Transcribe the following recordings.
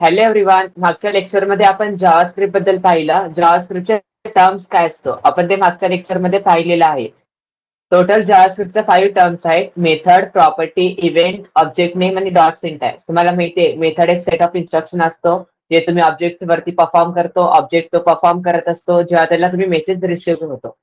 Hello everyone. मागच्या लेक्चरमध्ये आपण जावास्क्रिप्ट बद्दल पाहिलं. जावास्क्रिप्टचे टर्म्स काय असतो आपण ते मागच्या लेक्चरमध्ये पाहिलेलं आहे. टोटल जावास्क्रिप्टचे 5 टर्म्स आहेत: method, property, event, object name आणि डॉट सिंटॅक्स. तुम्हाला माहितीये मेथड एक सेट ऑफ इन्स्ट्रक्शन असतो जे तुम्ही ऑब्जेक्ट वरती परफॉर्म करतो. ऑब्जेक्ट तो परफॉर्म करत असतो जेव्हा त्याला तुम्ही मेसेज रिसिव्ह होतो.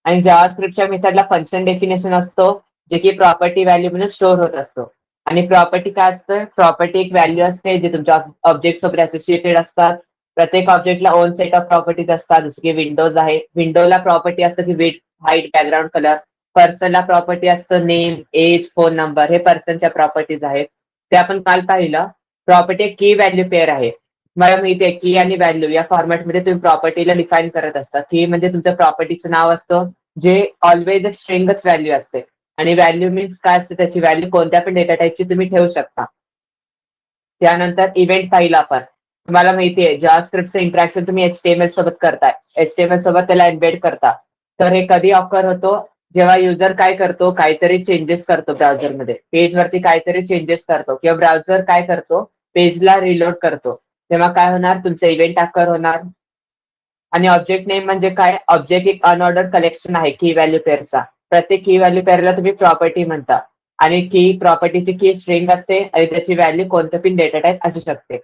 आणि जावास्क्रिप्टच्या मेथडला फंक्शन डेफिनेशन असतो जे की प्रॉपर्टी व्हॅल्यू म्हणून स्टोअर होत असतो. आणि प्रॉपर्टी काय असतं? प्रॉपर्टी एक व्हॅल्यू असते जे तुमच्या ऑब्जेक्ट सोबत असोसिएटेड असतात. प्रत्येक ऑब्जेक्टला ओन सेट ऑफ प्रॉपर्टीज असतात. जसं की विंडोज आहे, विंडोला प्रॉपर्टी असतं की विथ, हाईट, बॅकग्राऊंड कलर. पर्सनला प्रॉपर्टी असतं नेम, एज, फोन नंबर. हे पर्सनच्या प्रॉपर्टीज आहेत, ते आपण काल पाहिलं. प्रॉपर्टी एक की व्हॅल्यू पेअर आहे. मला माहिती आहे की आणि व्हॅल्यू या फॉर्मॅटमध्ये तुम्ही प्रॉपर्टीला डिफाईन करत असता. की म्हणजे तुमच्या प्रॉपर्टीचं नाव असतं जे ऑलवेज एक स्ट्रिंगच व्हॅल्यू असते. आणि व्हॅल्यू मीन्स काय असते? त्याची व्हॅल्यू कोणत्या पण डेटा टाईपची तुम्ही ठेवू शकता. त्यानंतर इव्हेंट पाहिलं आपण. तुम्हाला माहिती आहे जावास्क्रिप्टचं इंटरॅक्शन तुम्ही HTML सोबत करताय, HTML सोबत त्याला एम्बेड करता. तर हे कधी ऑकर होतो? जेव्हा युजर काय करतो, काहीतरी चेंजेस करतो ब्राउझरमध्ये, पेजवरती काहीतरी चेंजेस करतो किंवा ब्राउझर काय करतो, पेजला रिलोड करतो, तेव्हा काय होणार? तुमचं इव्हेंट ऑकर होणार. आणि ऑब्जेक्ट नेम म्हणजे काय? ऑब्जेक्ट एक अनऑर्डर कलेक्शन आहे की व्हॅल्यू पेअरचा. प्रत्येक की व्हॅल्यू पेअरला तुम्ही प्रॉपर्टी म्हणता. आणि की प्रॉपर्टीची की स्ट्रिंग असते आणि त्याची व्हॅल्यू कोणतं पण डेटा टाईप असू शकते.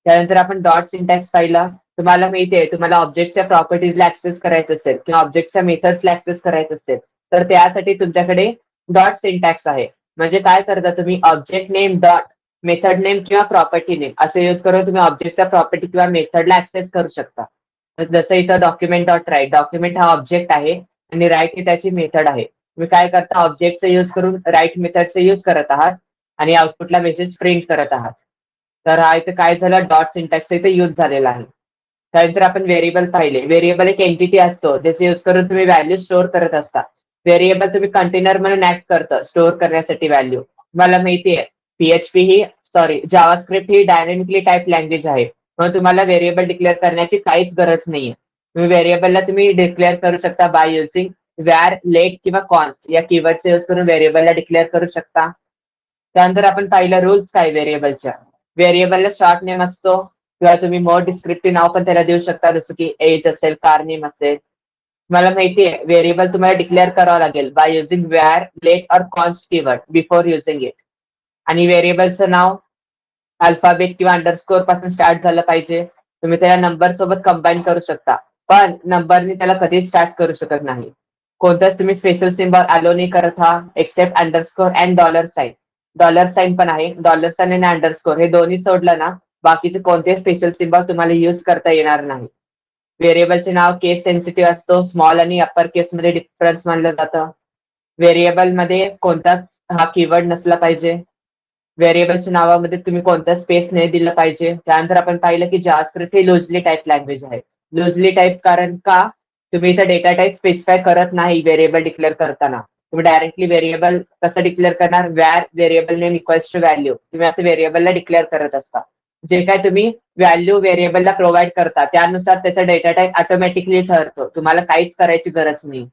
त्यानंतर आपण डॉट सिंटॅक्स पाहिला. तुम्हाला माहिती आहे तुम्हाला ऑब्जेक्टच्या प्रॉपर्टीजला ऍक्सेस करायचं असेल किंवा ऑब्जेक्टच्या मेथड्सला ऍक्सेस करायचं असेल तर त्यासाठी तुमच्याकडे डॉट सिंटॅक्स आहे. म्हणजे काय करता तुम्ही? Object name dot method name किंवा प्रॉपर्टी नेम असे यूज करून तुम्ही ऑब्जेक्टच्या प्रॉपर्टी किंवा मेथडला ऍक्सेस करू शकता. जसं इथं डॉक्युमेंट डॉट राईट, डॉक्युमेंट हा ऑब्जेक्ट आहे आणि राईट ही त्याची मेथड आहे. तुम्ही काय करता? ऑब्जेक्टचा यूज करून राईट मेथडचा यूज करत आहात आणि आउटपुटला मेसेज प्रिंट करत आहात. तर हा इथे काय झालं? डॉट सिंटॅक्स इथे यूज झालेला आहे. त्यानंतर आपण व्हेरिएबल पाहिले. व्हेरिएबल एक एंटिटी असतो ज्याचे यूज करून तुम्ही व्हॅल्यू स्टोअर करत असता. व्हेरिएबल तुम्ही कंटेनर म्हणून ऍक्ट करतं स्टोअर करण्यासाठी व्हॅल्यू. मला माहिती आहे PHP ही जावास्क्रिप्ट ही डायनॅमिकली टाईप लँग्वेज आहे. मग तुम्हाला व्हेरिएबल डिक्लेअर करण्याची काहीच गरज नाहीये. तुम्ही व्हेरिएबलला तुम्ही डिक्लेअर करू शकता बाय युझिंग व्हॅर, लेट किंवा कॉन्स्ट या कीवर्डचा यूज करून व्हेरिएबलला डिक्लेअर करू शकता. त्यानंतर आपण पाहिलं रूल्स काय व्हेरिएबलच्या. व्हेरिएबलला शॉर्ट नेम असतो किंवा तुम्ही मोर डिस्क्रिप्टिव्ह नाव पण त्याला देऊ शकता, जसं की एज असेल, कार नेम असेल. मला माहिती आहे व्हेरिएबल तुम्हाला डिक्लेअर करावं लागेल बाय युझिंग व्हॅर, लेट और const keyword before using it. आणि व्हेरिएबलचं नाव अल्फाबेट किंवा अंडरस्कोर पासून स्टार्ट झालं पाहिजे. तुम्ही त्याला नंबर सोबत कंबाईन करू शकता, पण नंबरनी त्याला कधीच स्टार्ट करू शकत नाही. कोणताच तुम्ही स्पेशल सिम्बॉल अलो नाही करत हा, except underscore and dollar sign. Dollar sign पण आहे, डॉलर साईन आणि अंडरस्कोर हे दोन्ही सोडलं ना बाकीचे कोणतेही स्पेशल सिम्बॉल तुम्हाला यूज करता येणार नाही. व्हेरिएबलचे नाव केस सेन्सिटिव्ह असतो, स्मॉल आणि अप्पर केस मध्ये डिफरन्स मानलं जातं. व्हेरिएबल मध्ये कोणताच हा कीवर्ड नसला पाहिजे. व्हेरिएबलच्या नावामध्ये तुम्ही कोणता स्पेस नाही दिलं पाहिजे. त्यानंतर आपण पाहिलं की जावास्क्रिप्ट ही लुजली टाईप लँग्वेज आहे. लुजली टाईप कारण का? तुम्ही इथं डेटा टाईप स्पेसिफाय करत नाही व्हेरिएबल डिक्लेअर करताना. तुम्ही डायरेक्टली व्हेरिएबल कसं डिक्लेअर करणार? Var variable name equals to value, तुम्ही असं व्हेरिएबलला डिक्लेअर करत असता. जे काय तुम्ही व्हॅल्यू व्हेरिएबलला प्रोव्हाइड करता त्यानुसार त्याचा डेटा टाईप ऑटोमॅटिकली ठरतो, तुम्हाला काहीच करायची गरज नाही.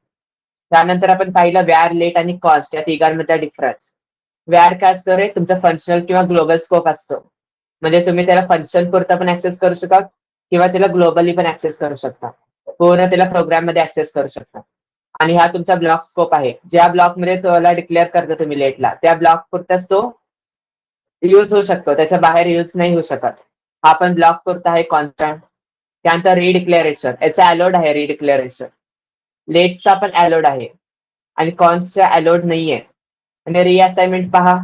त्यानंतर आपण पाहिलं व्हॅर, लेट आणि कॉन्स्ट या तिघांमधला डिफरन्स. व्हॅर काय असतो रे? तुमचा फंक्शनल किंवा ग्लोबल स्कोप असतो. म्हणजे तुम्ही त्याला फंक्शन पुरता पण ऍक्सेस करू शकता किंवा त्याला ग्लोबली पण ऍक्सेस करू शकता, पूर्ण त्याला प्रोग्राम मध्ये ऍक्सेस करू शकता. आणि हा तुमचा ब्लॉक स्कोप आहे. ज्या ब्लॉक मध्ये त्याला डिक्लेअर करता तुम्ही लेटला त्या ब्लॉक पुरताच तो यूज होऊ शकतो, त्याच्या बाहेर यूज नाही होऊ शकत. हा पण ब्लॉक पुरता आहे कॉन्स्टंट. त्यानंतर रिडिक्लेरेशन, याचा अलोड आहे रिडिक्लेरेशन. लेटचा पण अलोड आहे आणि कॉन्स्टचा अलोड नाहीये. आणि रिअसाइनमेंट पहा.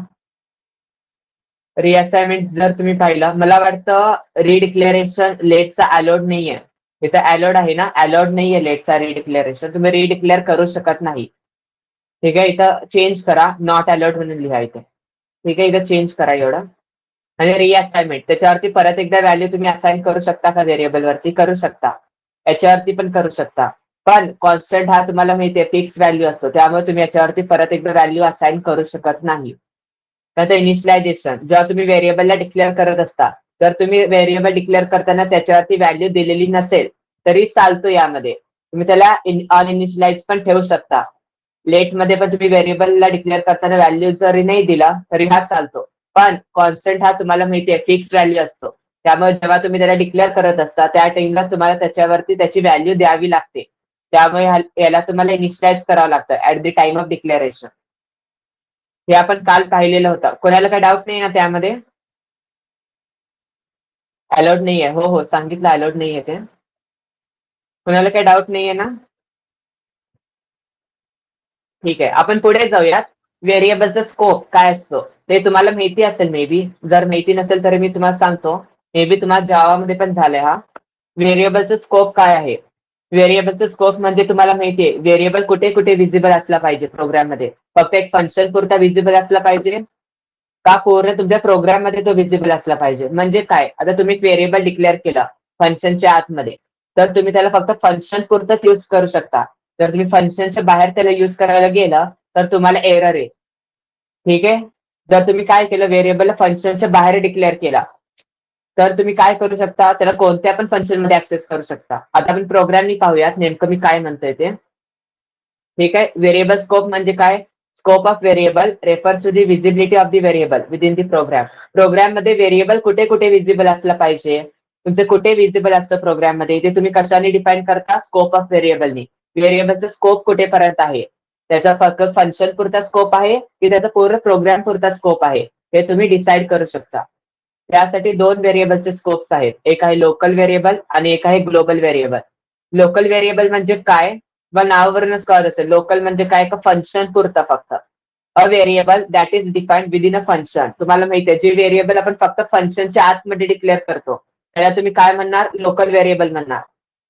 रिअसाइनमेंट जर तुम्ही पाहिलं, मला वाटतं रिडिक्लेरेशन लेटचा अलोड नाहीये. इथं अलोड आहे ना, अलोड नाहीये लेटचा रिडिक्लेरेशन, तुम्ही रिडिक्लेअर करू शकत नाही. ठीक आहे, इथं चेंज करा, नॉट अलोड म्हणून लिहा इथे. ठीक आहे, इथं चेंज करा एवढं. आणि रिअसाइनमेंट, त्याच्यावरती परत एकदा व्हॅल्यू तुम्ही असाइन करू शकता का? व्हेरिएबल वरती करू शकता, याच्यावरती पण करू शकता. पण कॉन्स्टंट हा तुम्हाला माहितीये फिक्स व्हॅल्यू असतो, त्यामुळे तुम्ही याच्यावरती परत एकदा व्हॅल्यू असाइन करू शकत नाही. त्याचं इनिशियलायझेशन, जेव्हा तुम्ही व्हेरिएबलला डिक्लेअर करत असता, जर तुम्ही व्हेरिएबल डिक्लेअर करताना त्याच्यावरती व्हॅल्यू दिलेली नसेल तरी चालतो. यामध्ये तुम्ही त्याला अनइनिशियलाइज पण ठेवू शकता. लेट मध्ये पण तुम्ही व्हेरिएबलला डिक्लेअर करताना व्हॅल्यू जरी नाही दिला तरी हा चालतो. पण कॉन्स्टंट हा तुम्हाला माहितीये फिक्स व्हॅल्यू असतो, त्यामुळे जेव्हा तुम्ही त्याला डिक्लेअर करत असता त्या टाइमला तुम्हाला त्याच्यावरती त्याची व्हॅल्यू द्यावी लागते. त्यामुळे याला तुम्हाला इनिशियलाइज करावं लागतं at the time of declaration. हे आपण काल पाहिलेलं होतं. कोणाला काही डाऊट नाही ना त्यामध्ये? अलाउड नाहीये. हो हो सांगितलं अलाउड नाहीये ते. कोणाला काही डाऊट नाहीये ना? ठीक आहे, आपण पुढे जाऊयात. व्हेरिएबलचा स्कोप काय असतो ते तुम्हाला माहिती असेल मे बी. जर माहिती नसेल तर मी तुम्हाला सांगतो. मे बी तुम्हाला जावामध्ये पण झालंय हा. व्हेरिएबलचा स्कोप काय आहे? व्हेरिएबलचा स्कोप म्हणजे तुम्हाला माहितीये व्हेरिएबल कुठे कुठे विजिबल असला पाहिजे प्रोग्राममध्ये. फक्त एक फंक्शन पुरता विजिबल असला पाहिजे का पूर्ण तुमच्या प्रोग्राममध्ये तो विजिबल असला पाहिजे? म्हणजे काय, आता तुम्ही व्हेरिएबल डिक्लेअर केला फंक्शनच्या आतमध्ये, तर तुम्ही त्याला फक्त फंक्शन पुरतच यूज करू शकता. जर तुम्ही फंक्शनच्या बाहेर त्याला यूज करायला गेला तर तुम्हाला एरर येईल. ठीक आहे. जर तुम्ही काय केलं व्हेरिएबल फंक्शनच्या बाहेर डिक्लेअर केला तर तुम्ही काय करू शकता, त्याला कोणत्या पण फंक्शनमध्ये ऍक्सेस करू शकता. आता आपण प्रोग्रामनी पाहूयात नेमकं मी काय म्हणतोय ते. ठीक आहे. व्हेरिएबल स्कोप म्हणजे काय? Scope of variable refers to the visibility of the variable within the program. प्रोग्राममध्ये व्हेरिएबल कुठे कुठे विजिबल असलं पाहिजे, तुमचे कुठे विजिबल असतं प्रोग्राममध्ये ते तुम्ही कशाने डिफाईन करता? स्कोप ऑफ व्हेरिएबलनी. व्हेरिएबलचा स्कोप कुठेपर्यंत आहे, त्याचा फक्त फंक्शन पुरता स्कोप आहे की त्याचा पूर्ण प्रोग्राम पुरता स्कोप आहे, हे तुम्ही डिसाईड करू शकता. त्यासाठी दोन व्हेरिएबलचे स्कोप्स आहेत. एक आहे लोकल व्हेरिएबल आणि एक आहे ग्लोबल व्हेरिएबल. लोकल व्हेरिएबल म्हणजे काय? व नावावरूनच कळत असेल. लोकल म्हणजे काय? का फंक्शन पुरता फक्त. A variable that is defined within a function. तुम्हाला माहिती आहे जे व्हेरिएबल आपण फक्त फंक्शनच्या आतमध्ये डिक्लेअर करतो त्याला तुम्ही काय म्हणणार? लोकल व्हेरिएबल म्हणणार.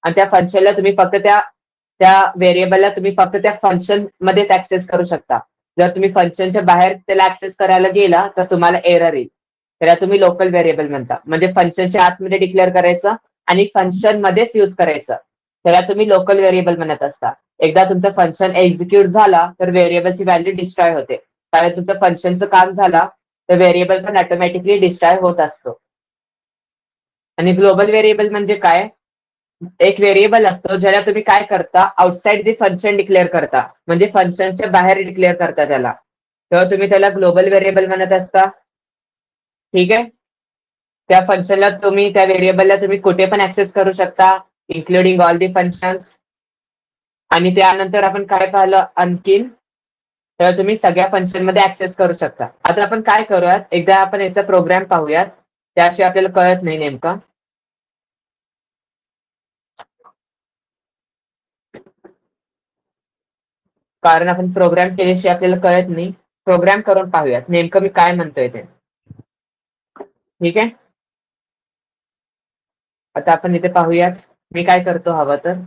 आणि त्या फंक्शनला तुम्ही फक्त त्या त्या व्हेरिएबलला तुम्ही फक्त त्या फंक्शन मध्येच ऍक्सेस करू शकता. जर तुम्ही फंक्शनच्या बाहेर त्याला ऍक्सेस करायला गेला तर तुम्हाला एरर येईल. त्याला तुम्ही लोकल व्हेरिएबल म्हणता. म्हणजे फंक्शनच्या आतमध्ये डिक्लेअर करायचं आणि फंक्शन मध्येच यूज करायचं. त्याला तुम्ही लोकल व्हेरिएबल म्हणत असता. एकदा तुमचं फंक्शन एक्झिक्यूट झाला तर व्हेरिएबलची व्हॅल्यू डिस्ट्रॉय होते. कारण तुमचं फंक्शनचं काम झाला तर व्हेरिएबल पण ऑटोमॅटिकली डिस्ट्रॉय होत असतो. आणि ग्लोबल व्हेरिएबल म्हणजे काय? एक व्हेरिएबल असतो ज्याला तुम्ही काय करता? आउटसाइड दी फंक्शन डिक्लेअर करता. म्हणजे फंक्शनच्या बाहेर डिक्लेअर करता त्याला. तेव्हा तुम्ही त्याला ग्लोबल व्हेरिएबल म्हणत असता. ठीक आहे. त्या फंक्शनला तुम्ही त्या व्हेरिएबलला तुम्ही कुठे पण ऍक्सेस करू शकता, इन्क्लुडिंग ऑल दी फंक्शन्स. आणि त्यानंतर आपण काय पाहिलं आणखीन, तर तुम्ही सगळ्या फंक्शनमध्ये ऍक्सेस करू शकता. आता आपण काय करूयात, एकदा आपण याचा प्रोग्राम पाहूयात. त्याशिवाय आपल्याला कळत नाही नेमकं. कारण आपण प्रोग्राम केल्याशिवाय आपल्याला कळत नाही. प्रोग्राम करून पाहूयात नेमकं मी काय म्हणतोय ते. ठीक आहे. आता आपण इथे पाहूयात मी काय करतो हवं तर.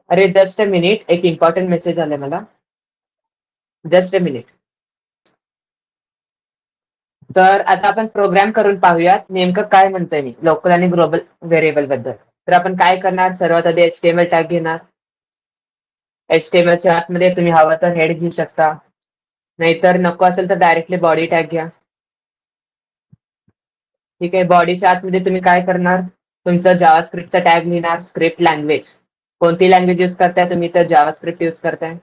अरे जस्ट अ मिनिट, एक इम्पॉर्टंट मेसेज आलाय मला. Just a minute. तर आता आपण प्रोग्राम करून पाहूयात नेमकं काय म्हणतोय मी लोकल आणि ग्लोबल व्हेरिएबल बद्दल. तर आपण काय करणार, सर्वात आधी HTML टॅग घेणार. HTML च्या आतमध्ये तुम्ही हवा तर हेड घेऊ शकता, नाहीतर नको असेल तर डायरेक्टली बॉडी टॅग घ्या. ठीक आहे. बॉडीच्या आतमध्ये तुम्ही काय करणार, तुमचं जावास्क्रिप्टचा टॅग लिहिणार. स्क्रिप्ट लँग्वेज कोणती लँग्वेज यूज करताय तुम्ही, तर जावास्क्रिप्ट यूज करताय.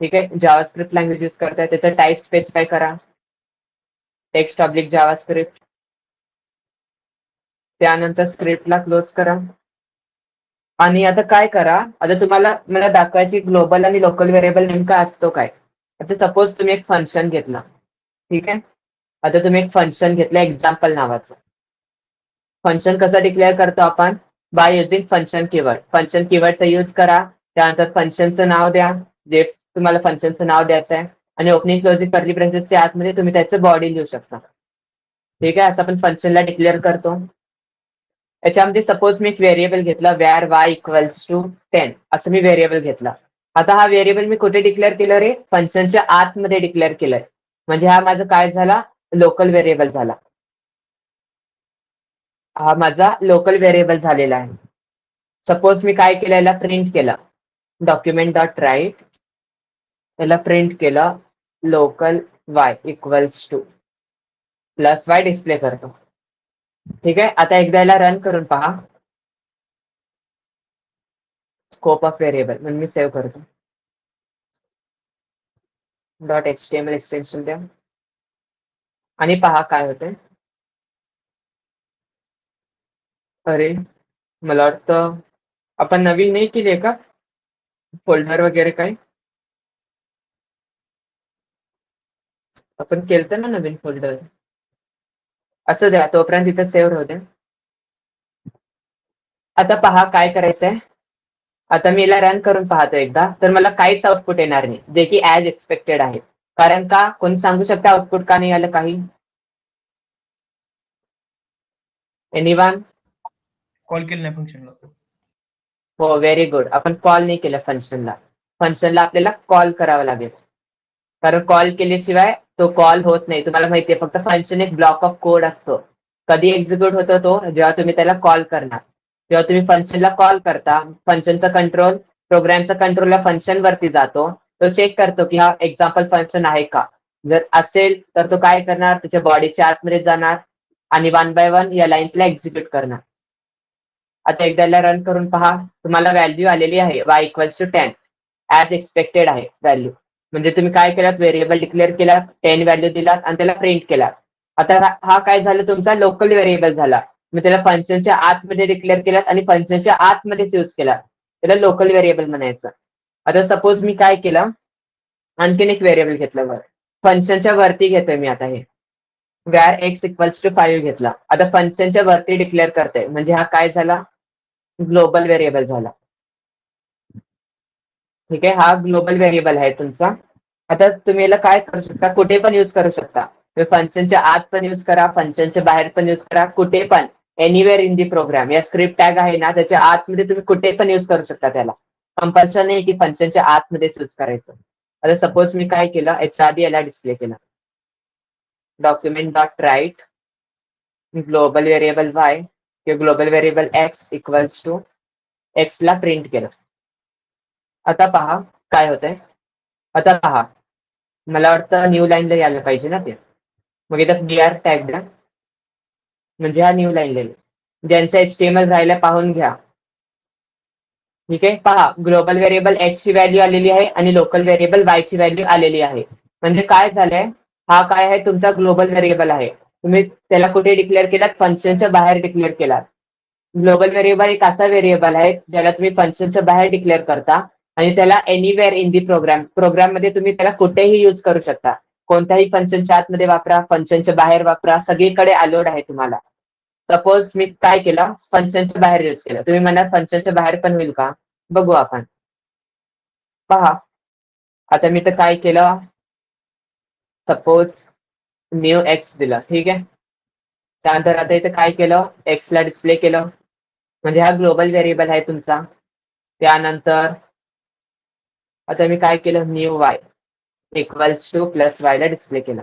ठीक आहे. जावास्क्रिप्ट लँग्वेज यूज करताय, त्याचा टाईप स्पेसिफाय करा. Text oblique JavaScript. त्यानंतर स्क्रिप्टला क्लोज करा. आणि आता काय करा, आता तुम्हाला मला दाखवायची ग्लोबल आणि लोकल व्हेरिएबल नेमका असतो काय. आता सपोज तुम्ही एक फंक्शन घेतला. ठीक आहे. आता तुम्ही एक फंक्शन घेतलं एक्झाम्पल नावाचं. फंक्शन कसं डिक्लेअर करतो आपण, by using function keyword. Function कीवर्डचा यूज करा. त्यानंतर फंक्शनचं नाव द्या जे तुम्हाला फंक्शनचं नाव द्यायचं आहे. आणि ओपनिंग क्लोजिंग कर्ली ब्रेसेसच्या आतमध्ये तुम्ही त्याचं बॉडी लिहू शकता. ठीक आहे. असं आपण फंक्शनला डिक्लेअर करतो. याच्यामध्ये सपोज मी एक व्हेरिएबल घेतला व्हेअर y इक्वल्स टू 10 असं मी व्हेरिएबल घेतला. आता हा व्हेरिएबल मी कुठे डिक्लेअर केलं रे, फंक्शनच्या आतमध्ये डिक्लेअर केलंय. म्हणजे हा माझं काय झाला, लोकल व्हेरिएबल झाला. हा माझा लोकल व्हेरिएबल झालेला आहे. सपोज मी काय केलं, याला प्रिंट केलं डॉक्युमेंट डॉट राईट, याला प्रिंट केलं local y equals two plus y display करतो. ठीक आहे. आता एकदा याला रन करून पहा. स्कोप ऑफ व्हेरिएबल म्हणून मी सेव्ह करतो. .html एक्सटेन्शन द्या. आणि पहा काय होतंय. अरे मला वाटतं आपण नवीन नाही केली आहे का फोल्डर वगैरे काही. आपण केलं ना नवीन फोल्डर. असं द्या तोपर्यंत तिथं सेव्ह राहू द्या. आता पहा काय करायचंय. आता मी याला रन करून पाहतो एकदा तर मला काहीच आउटपुट येणार नाही जे की ऍज एक्सपेक्टेड आहे. कारण का कोणी सांगू शकता आउटपुट का नाही आलं काही. एनिवन. कॉल केलं नाही फंक्शनला. हो व्हेरी गुड. आपण कॉल नाही केलं फंक्शनला. फंक्शनला आपल्याला कॉल करावा लागेल. कारण कॉल केल्याशिवाय तो कॉल होत नाही. तुम्हाला माहितीये फक्त फंक्शन एक ब्लॉक ऑफ कोड असतो. कधी एक्झिक्यूट होतो तो जेव्हा तुम्ही त्याला कॉल करणार. जेव्हा तुम्ही फंक्शनला कॉल करता फंक्शनचा कंट्रोल प्रोग्रामचा कंट्रोलला फंक्शन वरती जातो. तो चेक करतो की हा एक्झाम्पल फंक्शन आहे का. जर असेल तर तो काय करणार त्याच्या बॉडीच्या आतमध्ये जाणार आणि 1 बाय 1 या लाईन्सला एक्झिक्यूट करणार. आता एकदा रन करून पहा. तुम्हाला व्हॅल्यू आलेली आहे y equals to 10 as expected आहे व्हॅल्यू. म्हणजे तुम्ही काय केलात व्हेरिएबल डिक्लेअर केला 10 व्हॅल्यू दिलात आणि त्याला प्रिंट केला. आता हा काय झालं तुमचा लोकल व्हेरिएबल झाला. मी त्याला फंक्शनच्या आतमध्ये डिक्लेअर केलात आणि फंक्शनच्या आतमध्येच यूज केला. त्याला लोकल व्हेरिएबल म्हणायचं. आता सपोज मी काय केलं आणखीन एक व्हेरिएबल घेतलं वर फंक्शनच्या वरती घेतोय मी आता हे वॅर एक्स इक्वल्स टू 5 घेतला. आता फंक्शनच्या वरती डिक्लेअर करतोय म्हणजे हा काय झाला ग्लोबल व्हेरिएबल झाला. ठीक आहे हा ग्लोबल व्हेरिएबल आहे तुमचा. आता तुम्ही याला काय करू शकता कुठे पण यूज करू शकता. फंक्शनच्या आत पण यूज करा फंक्शनच्या बाहेर पण यूज करा कुठे पण एनिवेअर इन दी प्रोग्राम. या स्क्रिप्ट टॅग आहे ना त्याच्या आतमध्ये तुम्ही कुठे पण यूज करू शकता. त्याला कंपल्शन नाही की फंक्शनच्या आतमध्येच यूज करायचं. आता सपोज मी काय केलं याच्या आधी याला डिस्प्ले केलं document dot write global variable Y किंवा global variable X equals to X ला प्रिंट केलं. आता पहा काय होतंय. आता पहा मला वाटतं न्यू लाईनला यायला पाहिजे ना ते. मग इथं बीआर टॅग द्या म्हणजे हा न्यू लाईन लिहिलं. ज्यांचा HTML राहायला पाहून घ्या. ठीक आहे पहा ग्लोबल व्हेरिएबल एक्स ची व्हॅल्यू आलेली आहे आणि लोकल व्हेरिएबल वाय ची व्हॅल्यू आलेली आहे. म्हणजे काय झालंय हा काय आहे तुमचा ग्लोबल व्हेरिएबल आहे. तुम्ही त्याला कुठे डिक्लेअर केलात फंक्शनच्या बाहेर डिक्लेअर केलात. ग्लोबल व्हेरिएबल एक असा व्हेरिएबल आहे ज्याला तुम्ही फंक्शनच्या बाहेर डिक्लेअर करता आणि त्याला एनिवेअर इन दी प्रोग्राम मध्ये तुम्ही त्याला कुठेही यूज करू शकता. कोणत्याही फंक्शनच्या आतमध्ये वापरा फंक्शनच्या बाहेर वापरा सगळीकडे अलोड आहे तुम्हाला. सपोज मी काय केलं फंक्शनच्या बाहेर यूज केलं. तुम्ही म्हणा फंक्शनच्या बाहेर पण होईल का बघू आपण. पहा आता मी तर काय केलं सपोज न्यू एक्स दिला. ठीक आहे त्यानंतर आता इथे काय केलं एक्स ला डिस्प्ले केलं म्हणजे हा ग्लोबल व्हेरिएबल आहे तुमचा. त्यानंतर आता मी काय केलं new y equals two plus y ला डिस्प्ले केलं.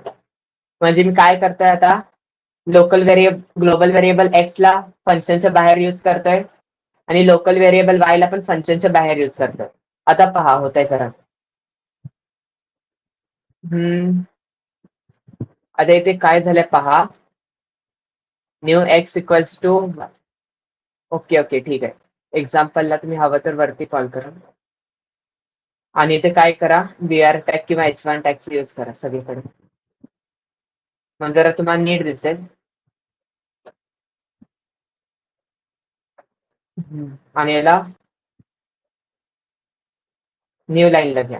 म्हणजे मी काय करतोय आता local variable global variable x ला फंक्शनच्या बाहेर यूज करतोय आणि लोकल व्हेरिएबल वाय ला पण फंक्शनच्या बाहेर यूज करतोय. आता पहा होत आहे खरं. आता इथे काय झालंय पहा new X equals to okay okay ठीक आहे. एक्झाम्पलला तुम्ही हवं तर वरती कॉल करा आणि इथे काय करा बीआर टॅग किंवा H1 टॅगचा यूज करा सगळीकडे. मग जरा तुम्हाला नीट दिसेल. आणि याला न्यू लाईनला घ्या.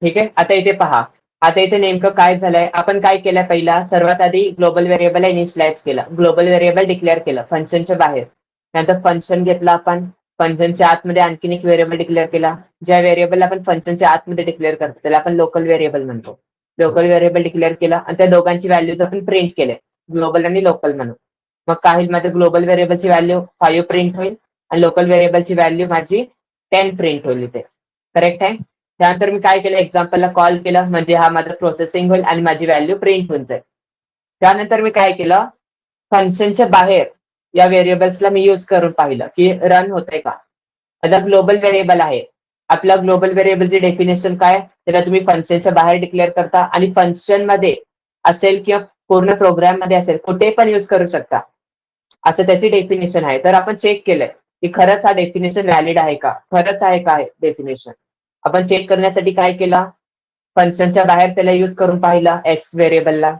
ठीक आहे आता इथे पहा आता इथे नेमकं काय झालंय आपण काय केलं पहिला सर्वात आधी ग्लोबल व्हेरिएबल इनिशियलाइज केलं. ग्लोबल व्हेरिएबल डिक्लेअर केलं फंक्शनच्या बाहेर. त्यानंतर फंक्शन घेतलं आपण फंक्शनच्या आतमध्ये आणखीन एक व्हेरिएबल डिक्लेअर केला. ज्या व्हेरिएबल आपण फंक्शनच्या आतमध्ये डिक्लेअर करतो त्याला आपण लोकल व्हेरिएबल म्हणतो. लोकल व्हेरिएबल डिक्लेअर केला आणि त्या दोघांची व्हॅल्यूज आपण प्रिंट केले ग्लोबल आणि लोकल म्हणून. मग काही माझ्या ग्लोबल व्हेरिएबलची व्हॅल्यू 5 प्रिंट होईल आणि लोकल व्हेरिएबलची व्हॅल्यू माझी 10 प्रिंट होईल इथे. करेक्ट आहे. त्यानंतर मी काय केलं एक्झाम्पलला कॉल केलं म्हणजे हा माझं प्रोसेसिंग होईल आणि माझी व्हॅल्यू प्रिंट होऊन जाईल. त्यानंतर मी काय केलं फंक्शनच्या बाहेर या व्हेरिएबल्सला मी यूज करून पाहिलं की रन होतंय का. आता ग्लोबल व्हेरिएबल आहे आपला ग्लोबल व्हेरिएबलची डेफिनेशन काय त्याला तुम्ही फंक्शनच्या बाहेर डिक्लेअर करता आणि फंक्शन मध्ये असेल किंवा पूर्ण प्रोग्राम मध्ये असेल कुठे पण यूज करू शकता असं त्याची डेफिनेशन आहे. तर आपण चेक केलंय की खरंच हा डेफिनेशन व्हॅलिड आहे का खरंच आहे का डेफिनेशन. आपण चेक करण्यासाठी काय केलं फंक्शनच्या बाहेर त्याला यूज करून पाहिला एक्स व्हेरिएबलला,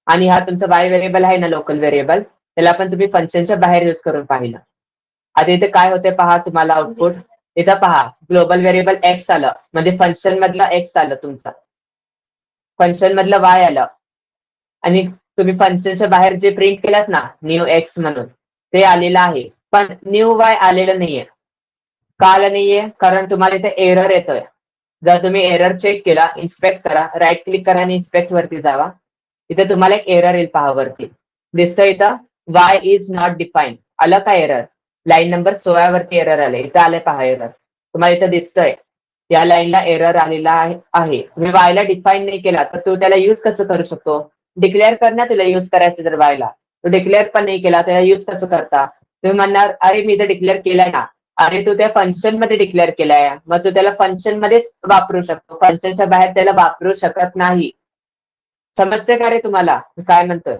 आणि हा तुमचा वाय व्हेरिएबल आहे ना लोकल व्हेरिएबल, त्याला पण तुम्ही फंक्शनच्या बाहेर यूज करून पाहिलं. आता इथे काय होते पहा तुम्हाला आउटपुट. इथं पहा ग्लोबल व्हेरिएबल एक्स आलं, म्हणजे फंक्शन मधला एक्स आलं तुमचा, फंक्शन मधलं वाय आलं, आणि तुम्ही फंक्शनच्या बाहेर जे प्रिंट केलात ना न्यू एक्स म्हणून ते आलेलं आहे, पण न्यू वाय आलेलं नाहीये. का आलं नाहीये? कारण तुम्हाला इथे एरर येतोय. जर तुम्ही एरर चेक केला, इन्स्पेक्ट करा, राईट क्लिक करा आणि इन्स्पेक्ट वरती जावा. इथे तुम्हाला एक एरर येईल पहा वरती दिसतोय इथं वाय इज नॉट डिफाईन. आलं का एरर? लाईन नंबर 16 वरती एरर आले. इथं आले पहा एरर, तुम्हाला इथं दिसतोय या लाईनला एरर आलेला आहे. तुम्ही वायला डिफाईन नाही केला तर तू त्याला यूज कसं करू शकतो? डिक्लेअर कर ना तुला यूज करायचं जर वायला, तू डिक्लेअर पण नाही केला त्याला यूज कसं करता? तुम्ही म्हणणार अरे मी तर डिक्लेअर केलाय ना. आणि तू त्या फंक्शन मध्ये डिक्लेअर केलाय, मग तू त्याला फंक्शन मध्येच वापरू शकतो, फंक्शनच्या बाहेर त्याला वापरू शकत नाही. समजते का रे तुम्हाला काय म्हणतोय?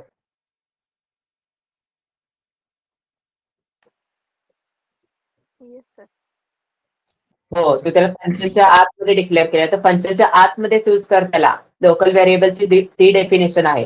हो, तू त्याला फंक्शनच्या आतमध्ये डिक्लेअर केलं तर फंक्शनच्या आतमध्येच यूज कर त्याला. लोकल व्हेरिएबलची ती डेफिनेशन आहे.